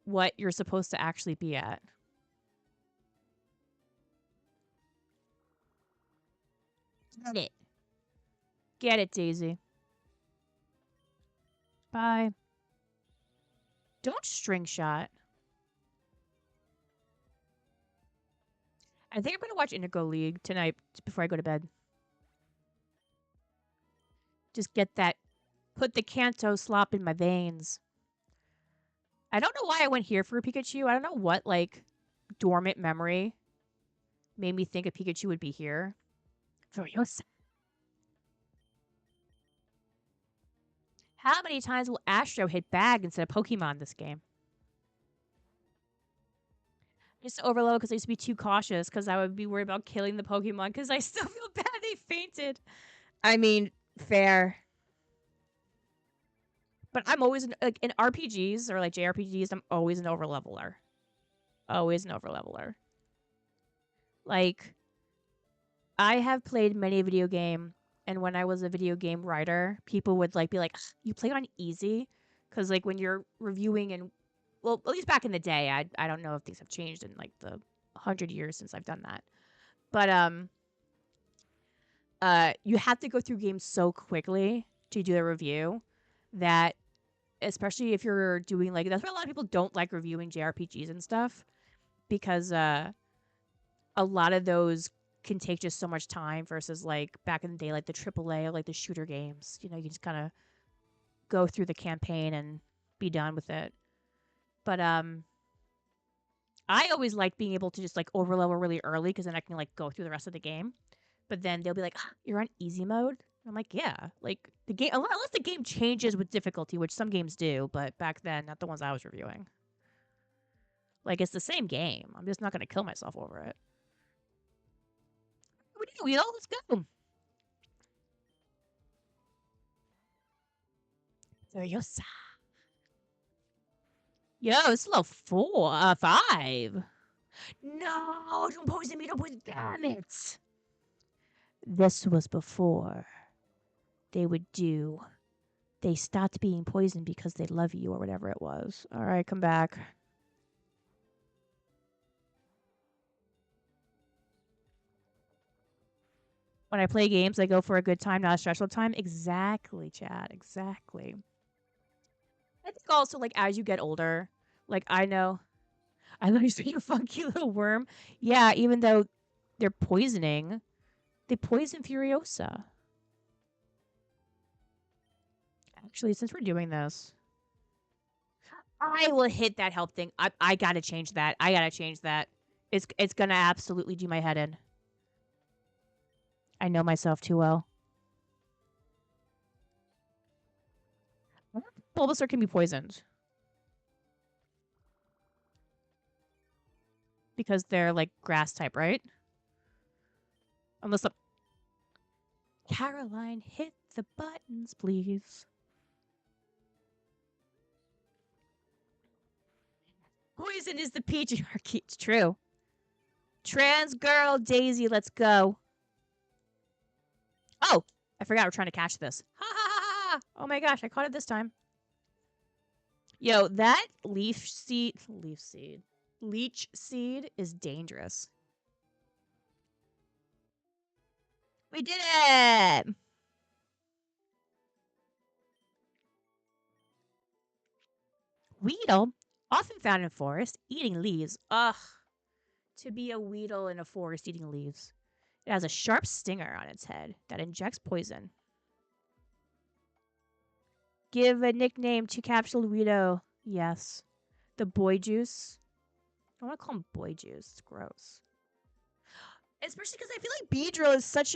what you're supposed to actually be at. Get it. Get it, Daisy. Bye. Don't string shot. I think I'm gonna watch Indigo League tonight before I go to bed. Just get that. Put the Kanto slop in my veins. I don't know why I went here for a Pikachu. I don't know what, like, dormant memory made me think a Pikachu would be here. Furiosa. How many times will Astro hit bag instead of Pokemon this game? Just overload because I used to be too cautious because I would be worried about killing the Pokemon because I still feel bad they fainted. I mean, fair. But I'm always like in RPGs or like JRPGs. I'm always an overleveler. Always an overleveler. Like I have played many video game, and when I was a video game writer, people would like be like, "You play on easy," because like when you're reviewing and well, at least back in the day, I don't know if things have changed in like the 100 years since I've done that, but you have to go through games so quickly to do a review that especially if you're doing like that's why a lot of people don't like reviewing JRPGs and stuff because a lot of those can take just so much time versus like back in the day like the AAA or like the shooter games. You know, you just kind of go through the campaign and be done with it. But I always like being able to just like overlevel really early because then I can like go through the rest of the game. But then they'll be like, "You're on easy mode." I'm like, "Yeah." Like the game, unless the game changes with difficulty, which some games do, but back then, not the ones I was reviewing. Like it's the same game. I'm just not gonna kill myself over it. What do you do? Let's go. Furiosa. Yo, it's level 5. No, don't poison me, don't poison. Damn it. This was before they would do. They stopped being poisoned because they love you or whatever it was. All right, come back. When I play games, I go for a good time, not a stressful time. Exactly, Chad. Exactly. I think also, like, as you get older, like, I know you see a funky little worm. Yeah, even though they're poisoning, they poison Furiosa. Actually, since we're doing this, I will hit that help thing. I gotta change that. I gotta change that. It's gonna absolutely do my head in. I know myself too well. Bulbasaur can be poisoned because they're like grass type, right? Unless the Caroline, hit the buttons, please. Poison is the patriarchy. It's true. Trans girl Daisy, let's go. Oh, I forgot we're trying to catch this. Ha ha ha ha! Oh my gosh, I caught it this time. Yo, that leech seed is dangerous. We did it! Weedle, often found in forest, eating leaves. Ugh, to be a weedle in a forest eating leaves. It has a sharp stinger on its head that injects poison. Give a nickname to capsule Weedle. Yes. The boy juice. I want to call him boy juice. It's gross. Especially because I feel like Beedrill is such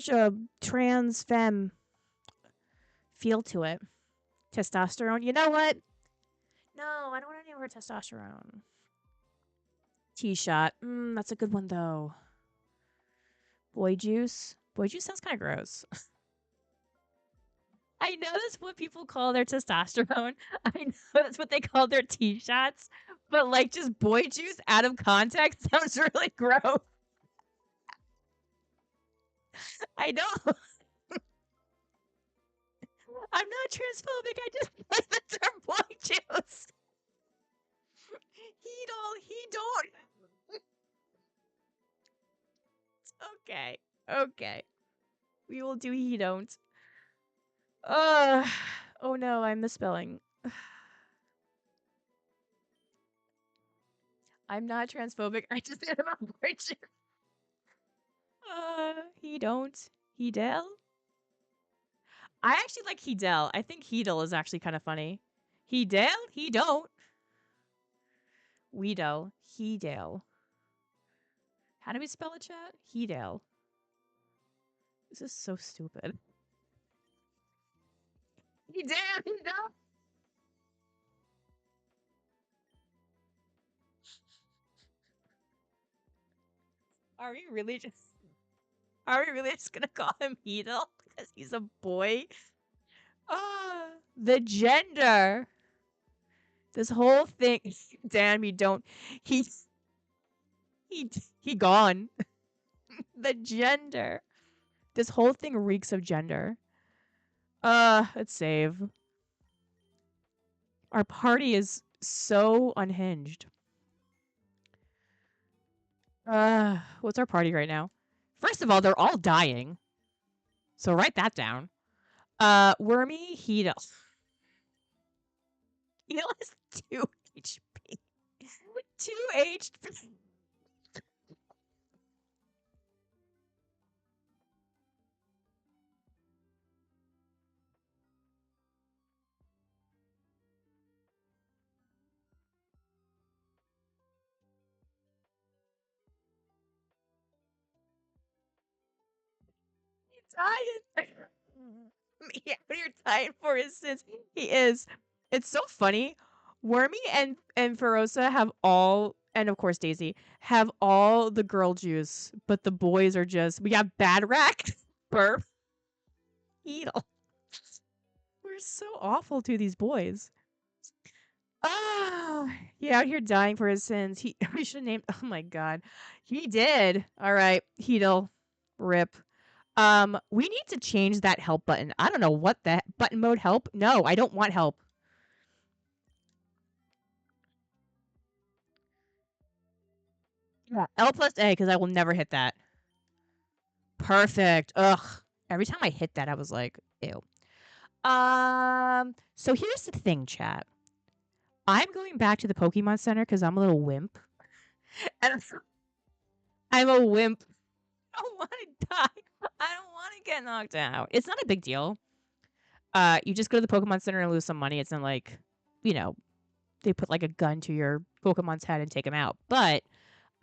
a trans femme feel to it. Testosterone. You know what? No, I don't want to name her testosterone. T-shot. That's a good one though. Boy juice. Boy juice sounds kind of gross. I know that's what people call their testosterone. I know that's what they call their T-shots. But like just boy juice out of context sounds really gross. I know. I'm not transphobic. I just like the term boy juice. He don't. Okay. We will do he don't. Uh, oh no, I'm misspelling. I'm not transphobic. I just said about virtue. He don't. Hedel? I actually like Hedel. I think Hedel is actually kind of funny. Hedel? He don't. Weedle. Hedel. How do we spell it, chat? Hedel. This is so stupid. Hedel, Hedel. Are we really just gonna call him Hedel because he's a boy? The gender. This whole thing. Damn, you don't. He he gone. The gender. This whole thing reeks of gender. Let's save. Our party is so unhinged. What's our party right now? First of all, they're all dying. So write that down. Wormy Heedle. Heedle is 2 HP. 2 HP. Dying. Yeah, you're dying for his sins. He is. It's so funny. Wormy and Ferosa have all, and of course Daisy have all the girl juice, but the boys are just. We got Bad Rack, Burp, Heedle. We're so awful to these boys. Ah, he out here dying for his sins. He we should name. Oh my god, he did. All right, Heedle, rip. We need to change that help button. I don't know what that button mode help. No, I don't want help. Yeah, L plus A because I will never hit that. Perfect. Ugh. Every time I hit that, I was like, ew. So here's the thing, chat. I'm going back to the Pokemon Center because I'm a little wimp. And I'm a wimp. I don't want to die. I don't want to get knocked out. It's not a big deal. You just go to the Pokemon Center and lose some money. It's not like, you know, they put like a gun to your Pokemon's head and take him out. But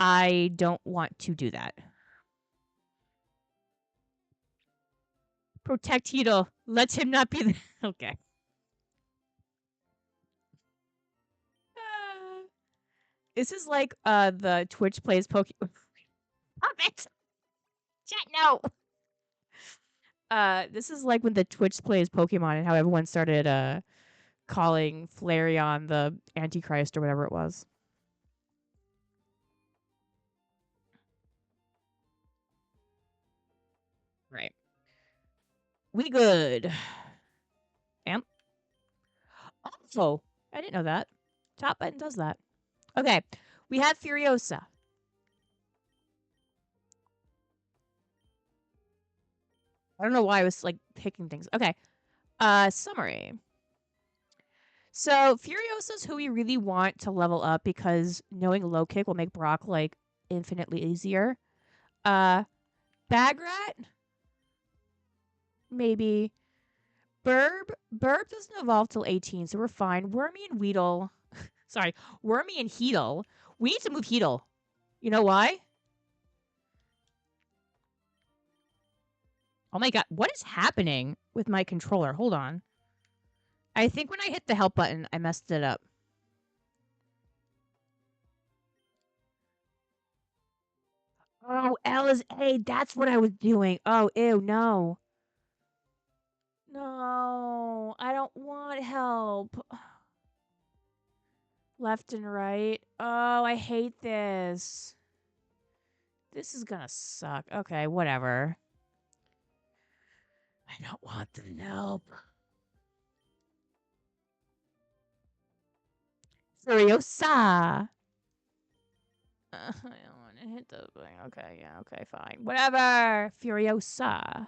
I don't want to do that. Protect Heedle. Let him not be the. Okay. This is like the Twitch plays Pokemon. Stop it! Chat, no! This is like when the Twitch plays Pokemon and how everyone started calling Flareon the Antichrist or whatever it was. Right. We good. Amp. Also, I didn't know that. Top button does that. Okay. We have Furiosa. I don't know why I was like picking things. Okay. Summary. So Furiosa's who we really want to level up because knowing low kick will make Brock like infinitely easier. Bagrat, maybe. Burb doesn't evolve till 18, so we're fine. Wormy and Weedle. Sorry, Wormy and Heedle. We need to move Heedle. You know why? Oh my god, what is happening with my controller? Hold on. I think when I hit the help button, I messed it up. Oh, L is A. That's what I was doing. Oh, ew, no. No, I don't want help. Left and right. Oh, I hate this. This is gonna suck. Okay, whatever. I don't want the help. Furiosa. I don't want Hit the thing. Okay, yeah, okay, fine. Whatever. Furiosa.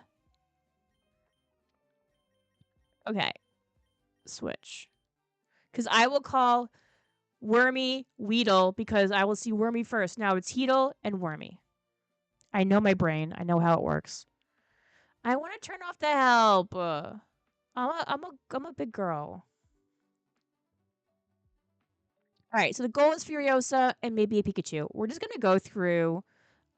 Okay. Switch. Because I will call Wormy Weedle because I will see Wormy first. Now it's Heedle and Wormy. I know my brain. I know how it works. I want to turn off the help. I'm a big girl. All right, so the goal is Furiosa and maybe a Pikachu. We're just gonna go through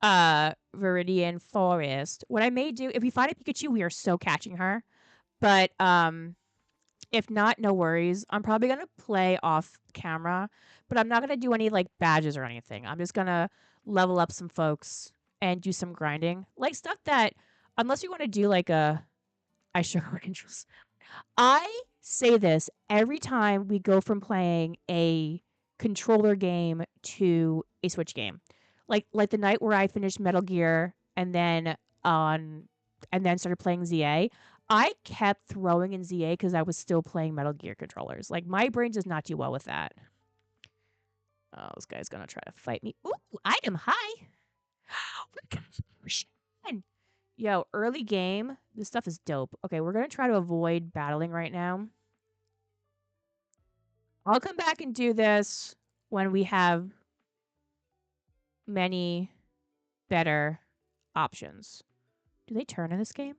Viridian Forest. What I may do, if we find a Pikachu, we are so catching her. But if not, no worries. I'm probably gonna play off camera, but I'm not gonna do any like badges or anything. I'm just gonna level up some folks and do some grinding, like stuff that unless you want to do like a I show controls. I say this every time we go from playing a controller game to a Switch game. Like the night where I finished Metal Gear on and then started playing ZA. I kept throwing in ZA because I was still playing Metal Gear controllers. Like my brain does not do well with that. Oh, this guy's gonna try to fight me. Ooh, item high. Yo, early game. This stuff is dope. Okay, we're gonna try to avoid battling right now. I'll come back and do this when we have many better options. Do they turn in this game?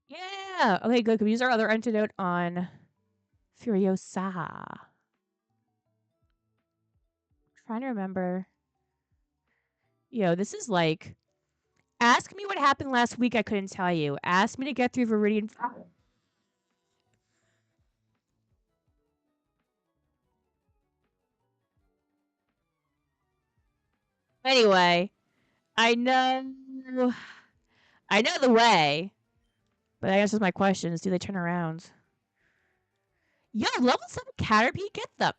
Yeah. Okay, good. Can we use our other antidote on Furiosa? Trying to remember. Yo, this is like ask me what happened last week. I couldn't tell you. Ask me to get through Viridian. Anyway, I know, I know the way, but I guess that's my question: is do they turn around? Yo, level 7 Caterpie, get them.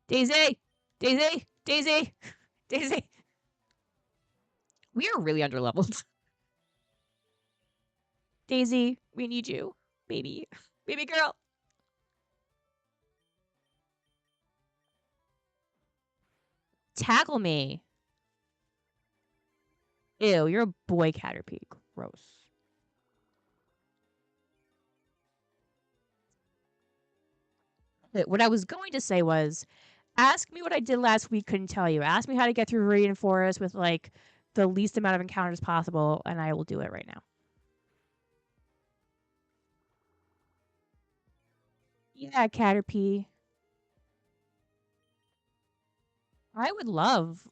Daisy, Daisy, Daisy, Daisy. We are really underleveled. Daisy, we need you, baby, baby girl. Tackle me. Ew, you're a boy Caterpie. Gross. What I was going to say was, ask me what I did last week. Couldn't tell you. Ask me how to get through Viridian Forest with like the least amount of encounters possible, and I will do it right now. Yeah, Caterpie. I would love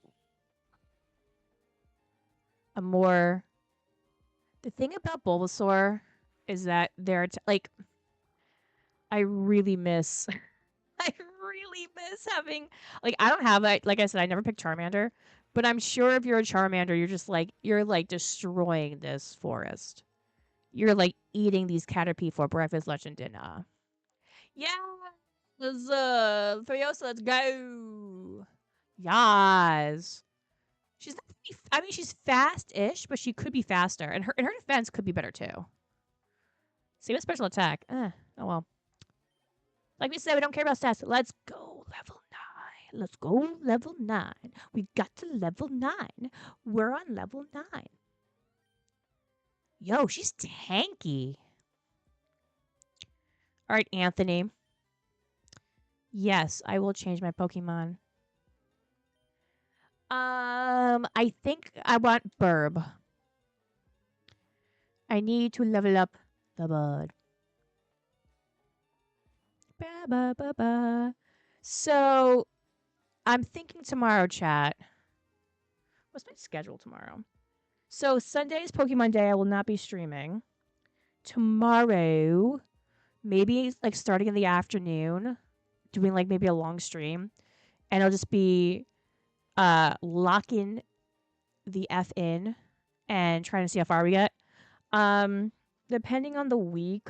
a more. The thing about Bulbasaur is that like I really miss. I really miss having like I don't have that. Like I said, I never picked Charmander, but I'm sure if you're a Charmander, you're like destroying this forest. You're like eating these Caterpie for breakfast, lunch, and dinner. Yeah, Furiosa, let's go. Yas. She's not. I mean, she's fast-ish, but she could be faster, and her defense could be better too. Same with special attack. Oh well. Like we said, we don't care about stats. Let's go level 9. Let's go level 9. We got to level 9. We're on level 9. Yo, she's tanky. All right, Anthony. Yes, I will change my Pokemon. I think I want Burb. I need to level up the bird. Ba, ba, ba, ba. So, I'm thinking tomorrow, chat. What's my schedule tomorrow? So, Sunday is Pokemon Day. I will not be streaming. Tomorrow, maybe like starting in the afternoon, doing like maybe a long stream. And it'll just be locking the F in and trying to see how far we get. Depending on the week,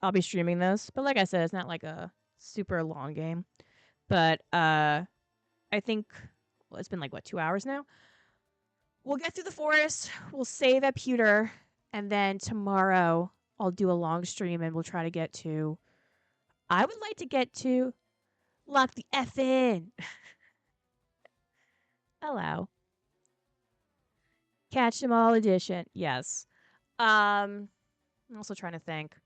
I'll be streaming this. But like I said, it's not like a super long game. But I think it's been like what 2 hours now. We'll get through the forest. We'll save at Pewter, and then tomorrow I'll do a long stream, and we'll try to get to. I would like to get to lock the F in. Hello, catch them all edition. Yes. I'm also trying to think.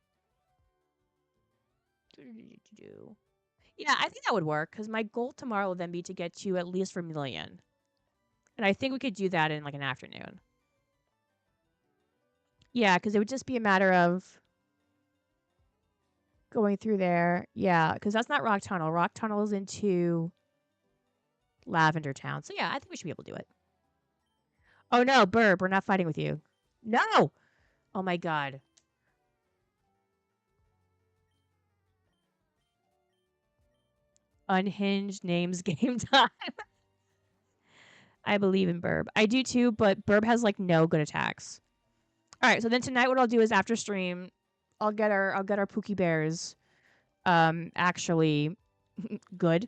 Yeah, I think that would work because my goal tomorrow will then be to get to at least Vermilion, and I think we could do that in like an afternoon. Yeah, because it would just be a matter of going through there. Yeah, because that's not Rock Tunnel. Rock Tunnel is into Lavender Town. So yeah, I think we should be able to do it. Oh no, Burb, we're not fighting with you. No! Oh my god. Unhinged names game time. I believe in Burb. I do too, but Burb has like no good attacks. Alright, so then tonight what I'll do is after stream, I'll get our Pookie Bears actually good.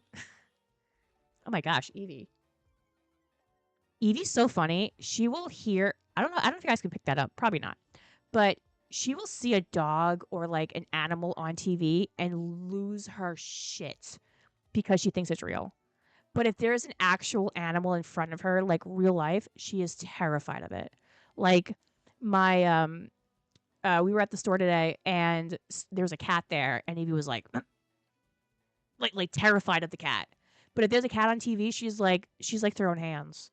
Oh my gosh, Evie. Evie's so funny. She will hear I don't know if you guys can pick that up. Probably not. But she will see a dog or like an animal on TV and lose her shit because she thinks it's real. But if there's an actual animal in front of her, like real life, she is terrified of it. Like my we were at the store today and there's a cat there and Evie was like like terrified of the cat. But if there's a cat on TV, she's like throwing hands.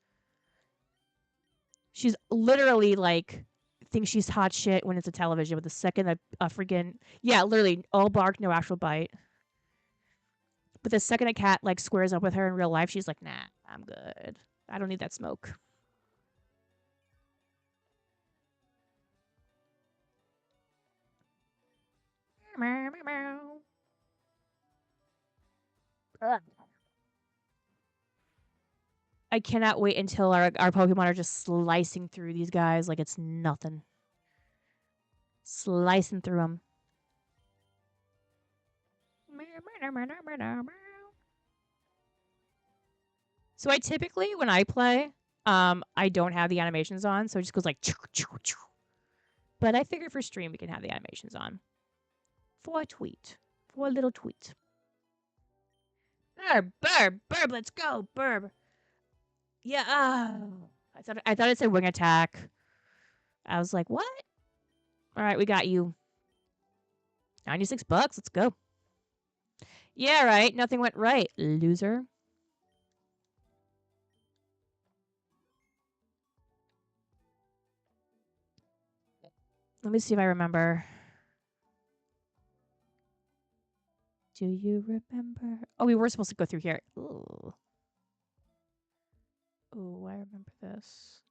She's literally like thinks she's hot shit when it's a television. But the second a freaking yeah, literally all bark, no actual bite. But the second a cat like squares up with her in real life, she's like, nah, I'm good. I don't need that smoke. Ugh. I cannot wait until our Pokemon are just slicing through these guys like it's nothing. Slicing through them. So I typically, when I play, I don't have the animations on, so it just goes like choo, choo, choo. But I figure for stream we can have the animations on. For a tweet. For a little tweet. Burb, let's go, Burb. Yeah, I thought it said wing attack. I was like, what? All right, we got you. $96. Let's go. Yeah, right. Nothing went right, loser. Let me see if I remember. Do you remember? Oh, we were supposed to go through here. Ooh. Oh, I remember this.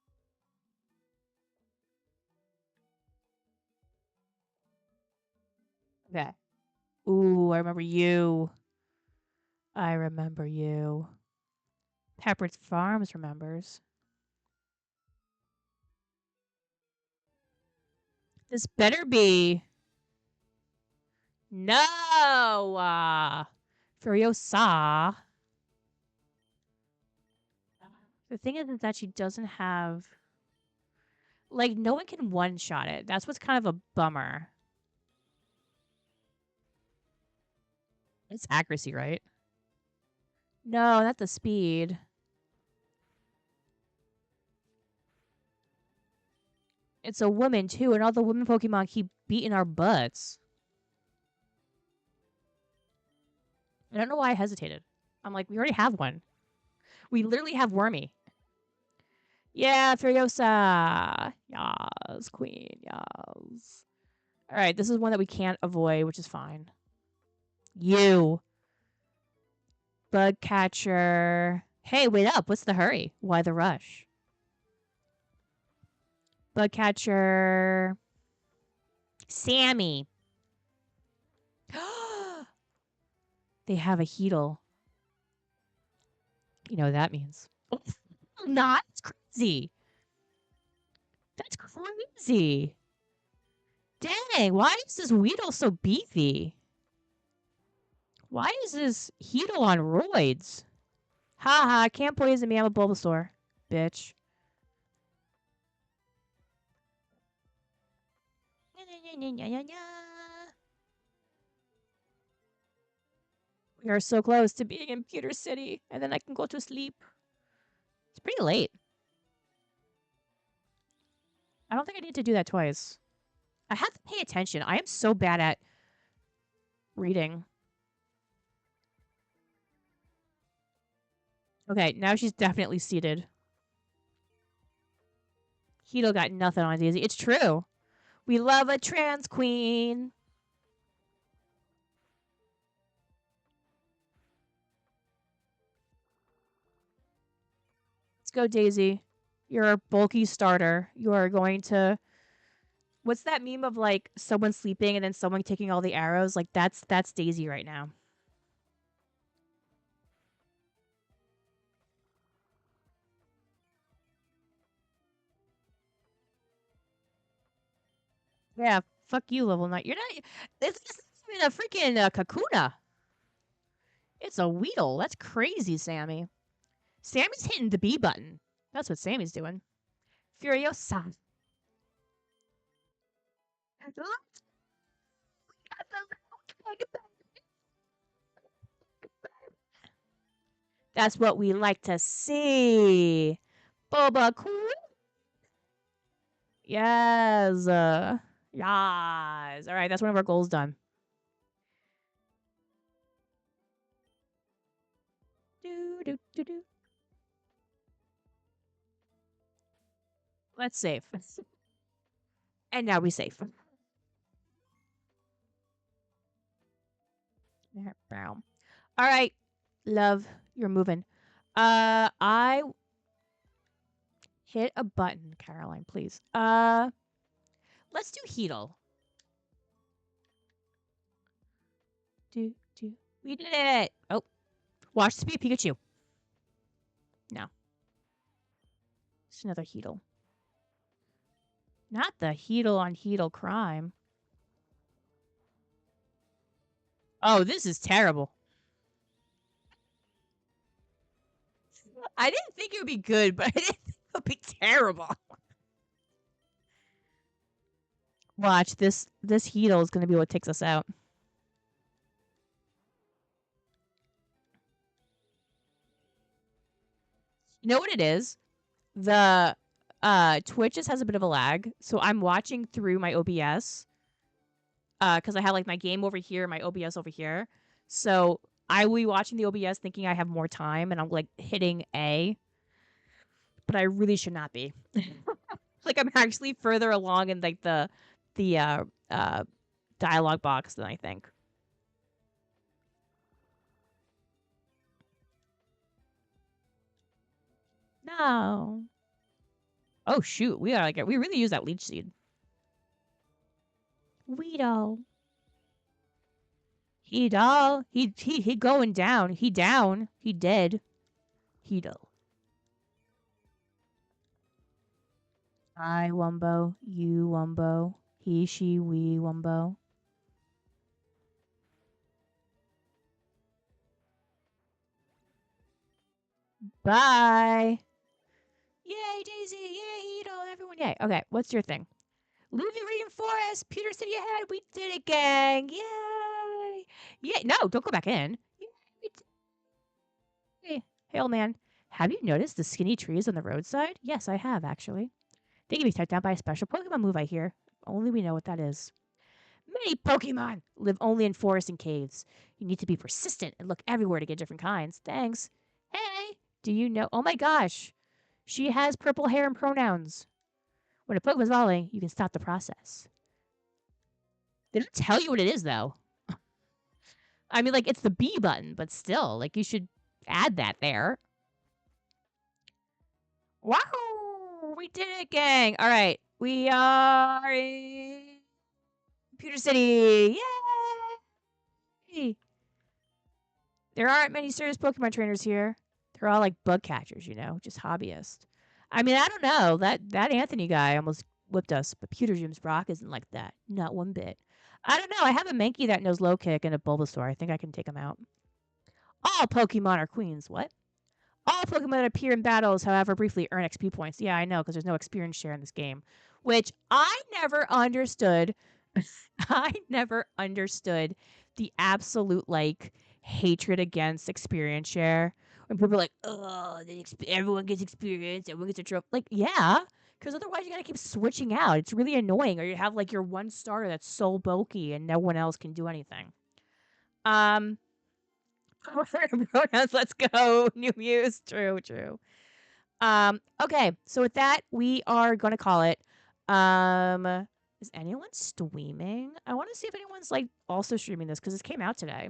Okay. Ooh, I remember you. I remember you. Pepperidge Farms remembers. This better be. No! Furiosa. The thing is that she doesn't have. Like, no one can one shot it. That's what's kind of a bummer. It's accuracy, right? No, not the speed. It's a woman, too, and all the women Pokemon keep beating our butts. I don't know why I hesitated. I'm like, we already have one. We literally have Wormy. Yeah, Furiosa. Yas, queen. Yas. All right, this is one that we can't avoid, which is fine. You. Bug catcher. Hey, wait up. What's the hurry? Why the rush? Bug catcher. Sammy. They have a Heedle. You know what that means. Not. It's crazy. That's crazy. Dang, why is this Weedle so beefy? Why is this Heedle on roids? Haha, can't poison me. I'm a Bulbasaur. Bitch. We are so close to being in Pewter City, and then I can go to sleep. It's pretty late. I don't think I need to do that twice. I have to pay attention. I am so bad at reading. Okay, now she's definitely seated. Hito got nothing on Daisy. It's true. We love a trans queen. Let's go, Daisy. You're a bulky starter. You are going to. What's that meme of like someone sleeping and then someone taking all the arrows? Like that's Daisy right now. Yeah, fuck you, level 9. You're not. It's even a freaking Kakuna. It's a Weedle. That's crazy, Sammy. Sammy's hitting the B button. That's what Sammy's doing. Furiosa. That's what we like to see. Boba cool. Yes. Yes. All right, that's one of our goals done. Do, do, do, do. Let's save. And now we save. All right, love, you're moving. I hit a button, Caroline, please. Let's do Heedle. Do. We did it. Oh, watch this be a Pikachu. No, it's another Heedle. Not the Heedle on Heedle crime. Oh, this is terrible. I didn't think it would be good, but I didn't think it would be terrible. Watch, this Heedle is going to be what takes us out. You know what it is? The Twitch just has a bit of a lag, so I'm watching through my OBS because I have like my game over here, my OBS over here. So I will be watching the OBS thinking I have more time, and I'm like hitting A, but I really should not be. Like I'm actually further along in like the dialogue box than I think. No. Oh shoot, we really use that leech seed. Weedle. He going down. He down. He dead. Heedle. I Wumbo. You Wumbo. He, she, we Wumbo. Bye. Yay, Daisy. Yay, Heedle. Everyone, yay. Okay, what's your thing? LeafGreen Forest. Pewter City ahead. We did it, gang. Yay. Yay. No, don't go back in. Hey, old man. Have you noticed the skinny trees on the roadside? Yes, I have, actually. They can be cut down by a special Pokemon move, I hear. Only we know what that is. Many Pokemon live only in forests and caves. You need to be persistent and look everywhere to get different kinds. Thanks. Hey, do you know? Oh my gosh. She has purple hair and pronouns. When a Pokemon's volleying, you can stop the process. They don't tell you what it is, though. I mean, like, it's the B button, but still, like, you should add that there. Wow! We did it, gang! All right. We are in Pewter City. Yay! There aren't many serious Pokemon trainers here. They're all like bug catchers, you know, just hobbyists. I mean, I don't know. That Anthony guy almost whipped us, but Pewter Gym's Brock isn't like that. Not one bit. I don't know. I have a Mankey that knows low kick and a Bulbasaur. I think I can take him out. All Pokemon are queens. What? All Pokemon that appear in battles, however briefly, earn XP points. Yeah, I know, because there's no experience share in this game. Which I never understood I never understood the absolute like hatred against experience share when people are like, "Oh, everyone gets experience, everyone gets a trophy." Like, yeah, because otherwise you gotta keep switching out. It's really annoying. Or you have like your one starter that's so bulky and no one else can do anything. Um, pronouns. Let's go. New Muse. True. True. Okay. So with that, we are gonna call it. Is anyone streaming? I want to see if anyone's like also streaming this because this came out today.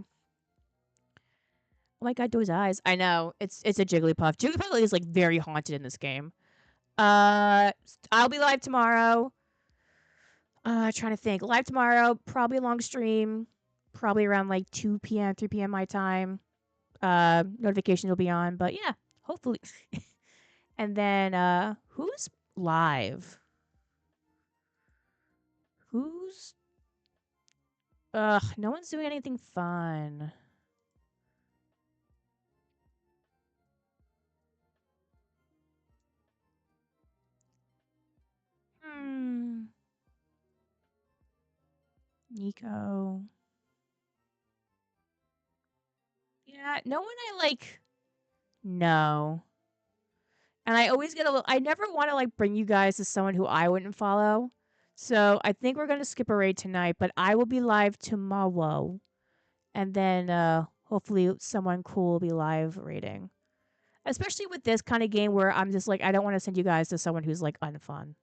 Oh my god, those eyes! I know it's a Jigglypuff. Jigglypuff is like very haunted in this game. I'll be live tomorrow. Trying to think. Live tomorrow, probably a long stream, probably around like 2 p.m., 3 p.m. my time. Notifications will be on, but yeah, hopefully. And then who's live? Who's no one's doing anything fun. Hmm. Nico. Yeah, no one I like. No. And I always get a little. I never want to like bring you guys to someone who I wouldn't follow. So I think we're gonna skip a raid tonight, but I will be live tomorrow, and then hopefully someone cool will be live raiding. Especially with this kind of game where I'm just like I don't want to send you guys to someone who's like unfun,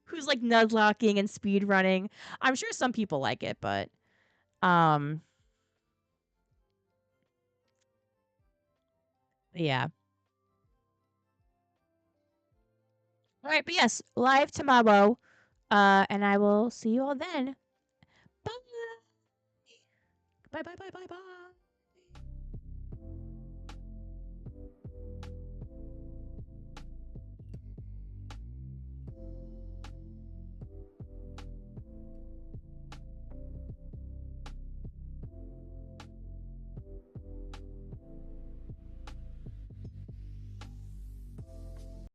who's like nuzlocking and speed running. I'm sure some people like it, but um, yeah. All right, but yes, live tomorrow. And I will see you all then. Bye. Bye. Bye. Bye. Bye. Bye.